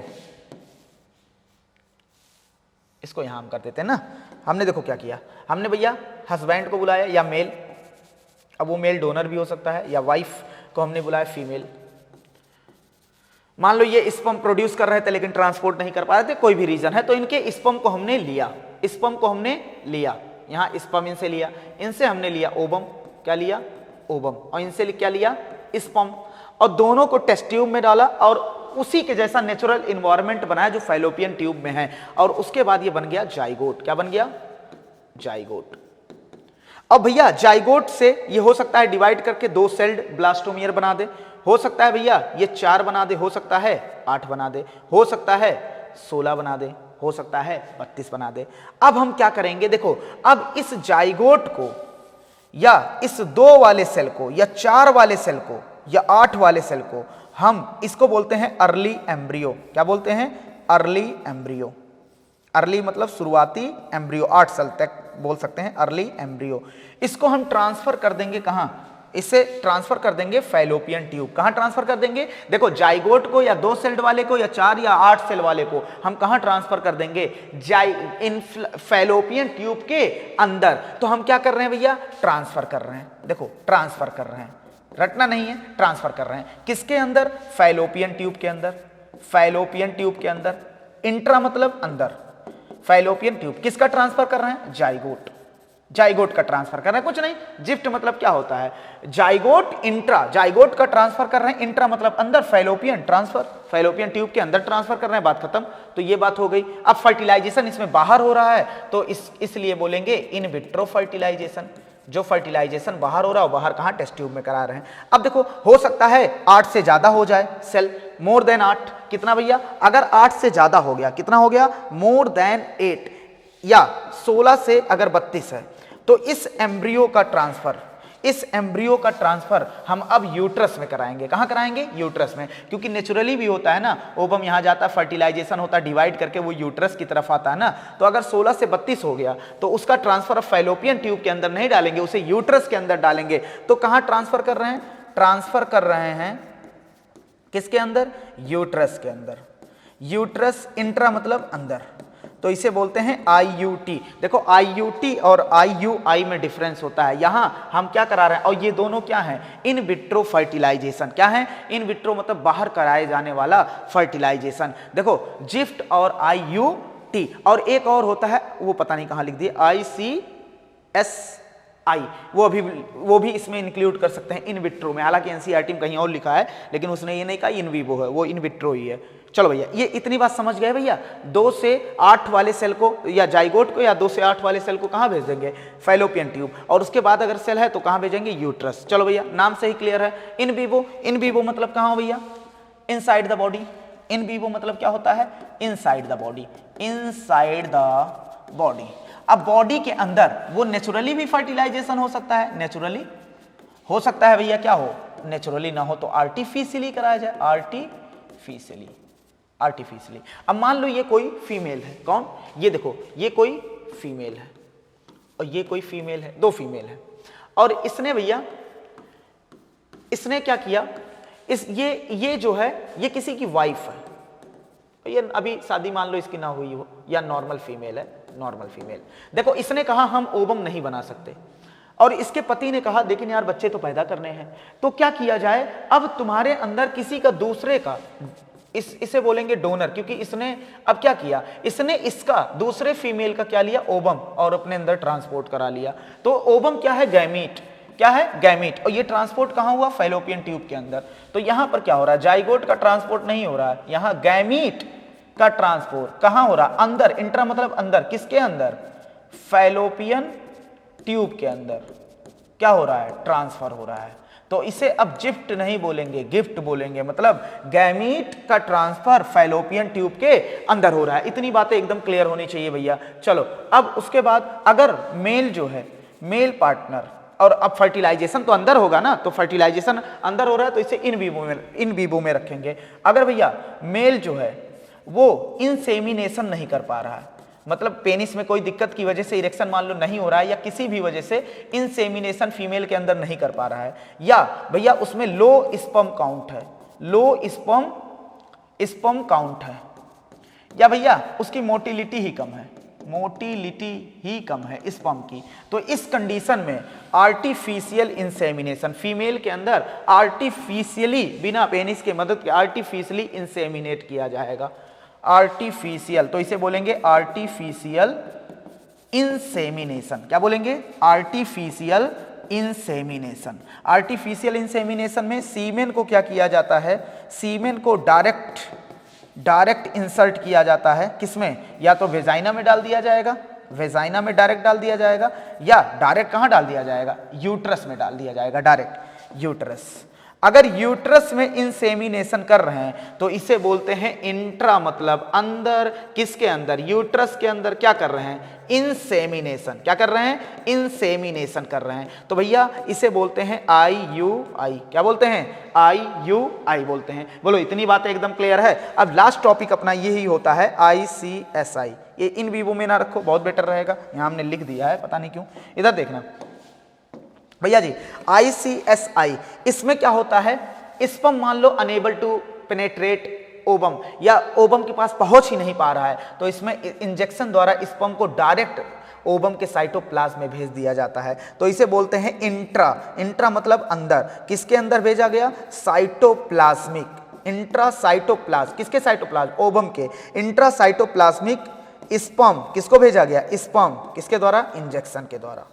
इसको यहां हम कर देते हैं ना, हमने देखो क्या किया, हमने भैया हस्बैंड को बुलाया या मेल, अब वो मेल डोनर भी हो सकता है, या वाइफ को हमने बुलाया फीमेल। मान लो ये स्पर्म प्रोड्यूस कर रहे थे लेकिन ट्रांसपोर्ट नहीं कर पा रहे थे, कोई भी रीजन है, तो इनके स्पर्म को हमने लिया, स्पर्म को हमने लिया, यहां स्पर्म इनसे लिया, इनसे हमने लिया ओवम, क्या लिया, ओवम, और इनसे क्या लिया, स्पर्म, और दोनों को टेस्ट ट्यूब में डाला और उसी के जैसा नेचुरल इन्वायरमेंट बनाया जो फैलोपियन ट्यूब में है, और उसके बाद ये बन गया जाइगोट। क्या बन गया, जाइगोट। अब भैया जाइगोट से ये हो सकता है डिवाइड करके 2 सेल्ड ब्लास्टोमियर बना दे, हो सकता है भैया ये 4 बना दे, हो सकता है 8 बना दे, हो सकता है 16 बना दे, हो सकता है 32 बना दे। अब हम क्या करेंगे, देखो अब इस जाइगोट को या इस 2 वाले सेल को या 4 वाले सेल को या 8 वाले सेल को हम इसको बोलते हैं अर्ली एम्ब्रियो। क्या बोलते हैं, अर्ली एम्ब्रियो। अर्ली मतलब शुरुआती एम्ब्रियो, 8 सेल तक बोल सकते हैं अर्ली एम्ब्रियो। इसको हम ट्रांसफर कर देंगे कहां, इसे ट्रांसफर कर देंगे फैलोपियन ट्यूब। कहां ट्रांसफर कर देंगे, देखो जाइगोट को या 2 सेल्ड वाले को या 4 या 8 सेल वाले को हम कहां ट्रांसफर कर देंगे, इन फैलोपियन ट्यूब के अंदर। तो हम क्या कर रहे हैं भैया, ट्रांसफर कर रहे हैं, देखो ट्रांसफर कर रहे हैं, रटना नहीं है, ट्रांसफर कर रहे हैं किसके अंदर, फैलोपियन ट्यूब के अंदर, फैलोपियन ट्यूब के अंदर, इंट्रा मतलब अंदर, फैलोपियन ट्यूब किसका ट्रांसफर कर रहे हैं, जाइगोट, जाइगोट का ट्रांसफर कर रहे हैं, कुछ नहीं, जिफ्ट मतलब क्या होता है, जाइगोट इंट्रा, जाइगोट का ट्रांसफर कर रहे हैं, इंट्रा मतलब अंदर, फैलोपियन ट्रांसफर, फैलोपियन ट्यूब के अंदर ट्रांसफर कर रहे हैं, बात खत्म। तो ये बात हो गई। अब फर्टिलाइजेशन इसमें बाहर हो रहा है तो इसलिए बोलेंगे इन विट्रो फर्टिलाइजेशन, जो फर्टिलाइजेशन बाहर हो रहा है, बाहर कहां, टेस्ट ट्यूब में करा रहे हैं। अब देखो हो सकता है 8 से ज्यादा हो जाए सेल, मोर देन 8, कितना भैया, अगर 8 से ज्यादा हो गया, कितना हो गया, मोर देन 8, या 16 से अगर 32 है, तो इस एम्ब्रियो का ट्रांसफर, इस एम्ब्रियो का ट्रांसफर हम अब यूट्रस में कराएंगे। कहां कराएंगे, यूट्रस में, क्योंकि नेचुरली भी होता है ना, ओवम यहां जाता है, फर्टिलाइजेशन होता है, डिवाइड करके वो यूट्रस की तरफ आता है ना। तो अगर 16 से 32 हो गया तो उसका ट्रांसफर फैलोपियन ट्यूब के अंदर नहीं डालेंगे, उसे यूट्रस के अंदर डालेंगे। तो कहां ट्रांसफर कर रहे हैं, ट्रांसफर कर रहे हैं किसके अंदर, यूट्रस के अंदर। यूट्रस इंट्रा मतलब अंदर, तो इसे बोलते हैं IUT। देखो IUT और IUI में डिफरेंस होता है, यहां हम क्या करा रहे हैं, और ये दोनों क्या हैं, इन विट्रो फर्टिलाइजेशन। क्या है, इन विट्रो मतलब बाहर कराए जाने वाला फर्टिलाइजेशन। देखो जिफ्ट और IUT, और एक और होता है वो पता नहीं कहां लिख दिए, ICSI आई, वो भी इसमें इंक्लूड कर सकते हैं इन विट्रो में। हालांकि एनसीईआरटी में कहीं और लिखा है, लेकिन उसने ये नहीं कहा इन विवो है, वो इन विट्रो ही है। चलो भैया, ये इतनी बात समझ गए भैया। 2 से 8 वाले सेल को या जाइगोट को या 2 से 8 वाले सेल को कहाँ भेज देंगे? Fallopian tube. और उसके बाद अगर सेल है तो कहाँ भेजेंगे? यूट्रस। चलो भैया, नाम से ही क्लियर है। इन विवो मतलब कहाँ हो भैया? Inside the body. In vivo मतलब क्या होता है? Inside the body, inside the body. अब बॉडी के अंदर वो नेचुरली भी फर्टिलाइजेशन हो सकता है, नेचुरली हो सकता है भैया, क्या हो? नेचुरली ना हो तो आर्टिफिशियली कराया जाए, आर्टिफिशियली। अब मान लो ये कोई फीमेल है, कौन? ये देखो, ये कोई फीमेल है और ये कोई फीमेल है, 2 फीमेल है। और इसने भैया, इसने क्या किया? ये जो है ये किसी की वाइफ है, ये अभी शादी मान लो इसकी ना हुई हो, या नॉर्मल फीमेल है, नॉर्मल फीमेल। देखो, इसने कहा हम ओवम नहीं बना सकते, और इसके पति ने कहा लेकिन यार बच्चे तो पैदा करने हैं, तो क्या किया जाए? अब तुम्हारे अंदर किसी का दूसरे का, इसे बोलेंगे डोनर, क्योंकि इसने अब क्या किया? इसने इसका दूसरे फीमेल का क्या लिया? ओवम, और अपने अंदर ट्रांसपोर्ट करा लिया। तो ओवम क्या है? गैमीट। क्या है? गैमीट। और ये ट्रांसपोर्ट कहाँ हुआ? फैलोपियन ट्यूब के अंदर। तो यहां पर क्या हो रहा है? जाइगोट का ट्रांसपोर्ट नहीं हो रहा है, यहां गैमीट का ट्रांसपोर्ट कहां हो रहा है? अंदर। इंट्रा मतलब अंदर, किसके अंदर? फैलोपियन ट्यूब के अंदर क्या हो रहा है? ट्रांसफर हो रहा है। तो इसे अब जिफ्ट नहीं बोलेंगे, गिफ्ट बोलेंगे। मतलब गैमीट का ट्रांसफर फैलोपियन ट्यूब के अंदर हो रहा है। इतनी बातें एकदम क्लियर होनी चाहिए भैया। चलो, अब उसके बाद अगर मेल जो है, मेल पार्टनर, और अब फर्टिलाइजेशन तो अंदर होगा ना, तो फर्टिलाइजेशन अंदर हो रहा है तो इसे इन विवो में रखेंगे। अगर भैया मेल जो है वो इंसेमिनेशन नहीं कर पा रहा है, मतलब पेनिस में कोई दिक्कत की वजह से इरेक्शन मान लो नहीं हो रहा है, या किसी भी वजह से इंसेमिनेशन फीमेल के अंदर नहीं कर पा रहा है, या भैया उसमें लो स्पर्म काउंट है, लो स्पर्म काउंट है, या भैया उसकी मोटिलिटी ही कम है, मोटिलिटी ही कम है स्पर्म की, तो इस कंडीशन में आर्टिफिशियल इंसेमिनेशन, फीमेल के अंदर आर्टिफिशियली, बिना पेनिस के मदद के आर्टिफिशियली इंसेमिनेट किया जाएगा। आर्टिफिशियल, तो इसे बोलेंगे आर्टिफिशियल इंसेमिनेशन। क्या बोलेंगे? Artificial insemination. आर्टिफिशियल इंसेमिनेशन में सीमेन को क्या किया जाता है? सीमेन को डायरेक्ट इंसर्ट किया जाता है। किसमें? या तो वेजाइना में डाल दिया जाएगा, वेजाइना में डायरेक्ट डाल दिया जाएगा, या डायरेक्ट कहां डाल दिया जाएगा? यूट्रस में डाल दिया जाएगा, डायरेक्ट यूट्रस। अगर यूट्रस में इंसेमिनेशन कर रहे हैं तो इसे बोलते हैं इंट्रा, मतलब अंदर। किसके अंदर? यूट्रस के अंदर क्या कर रहे हैं? इंसेमिनेशन। क्या कर रहे हैं? इंसेमिनेशन कर रहे हैं। तो भैया इसे बोलते हैं IUI। क्या बोलते हैं? IUI बोलते हैं। बोलो, इतनी बातें एकदम क्लियर है। अब लास्ट टॉपिक अपना यही होता है ICSI। ये इन विवो में ना रखो, बहुत बेटर रहेगा, यहाँ हमने लिख दिया है, पता नहीं क्यों। इधर देखना भैया जी, ICSI, इसमें क्या होता है? स्पर्म मान लो अनेबल टू पेनेट्रेट ओवम, या ओवम के पास पहुंच ही नहीं पा रहा है, तो इसमें इंजेक्शन द्वारा स्पर्म को डायरेक्ट ओवम के साइटोप्लाज्म में भेज दिया जाता है, तो इसे बोलते हैं इंट्रा। इंट्रा मतलब अंदर। किसके अंदर भेजा गया? साइटोप्लाज्मिक। इंट्रा साइटोप्लाज्म, किसके साइटोप्लाज्म? ओवम के। इंट्रा साइटोप्लाज्मिक स्पर्म किसको भेजा गया? स्पर्म किसके द्वारा? इंजेक्शन के द्वारा।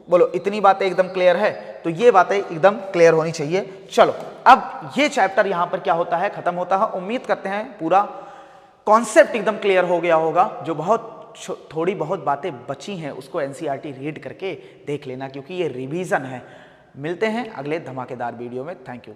बोलो, इतनी बातें एकदम क्लियर है? तो ये बातें एकदम क्लियर होनी चाहिए। चलो, अब ये चैप्टर यहां पर क्या होता है? खत्म होता है। उम्मीद करते हैं पूरा कॉन्सेप्ट एकदम क्लियर हो गया होगा। जो थोड़ी बहुत बातें बची हैं उसको एनसीईआरटी रीड करके देख लेना, क्योंकि ये रिवीजन है। मिलते हैं अगले धमाकेदार वीडियो में। Thank you.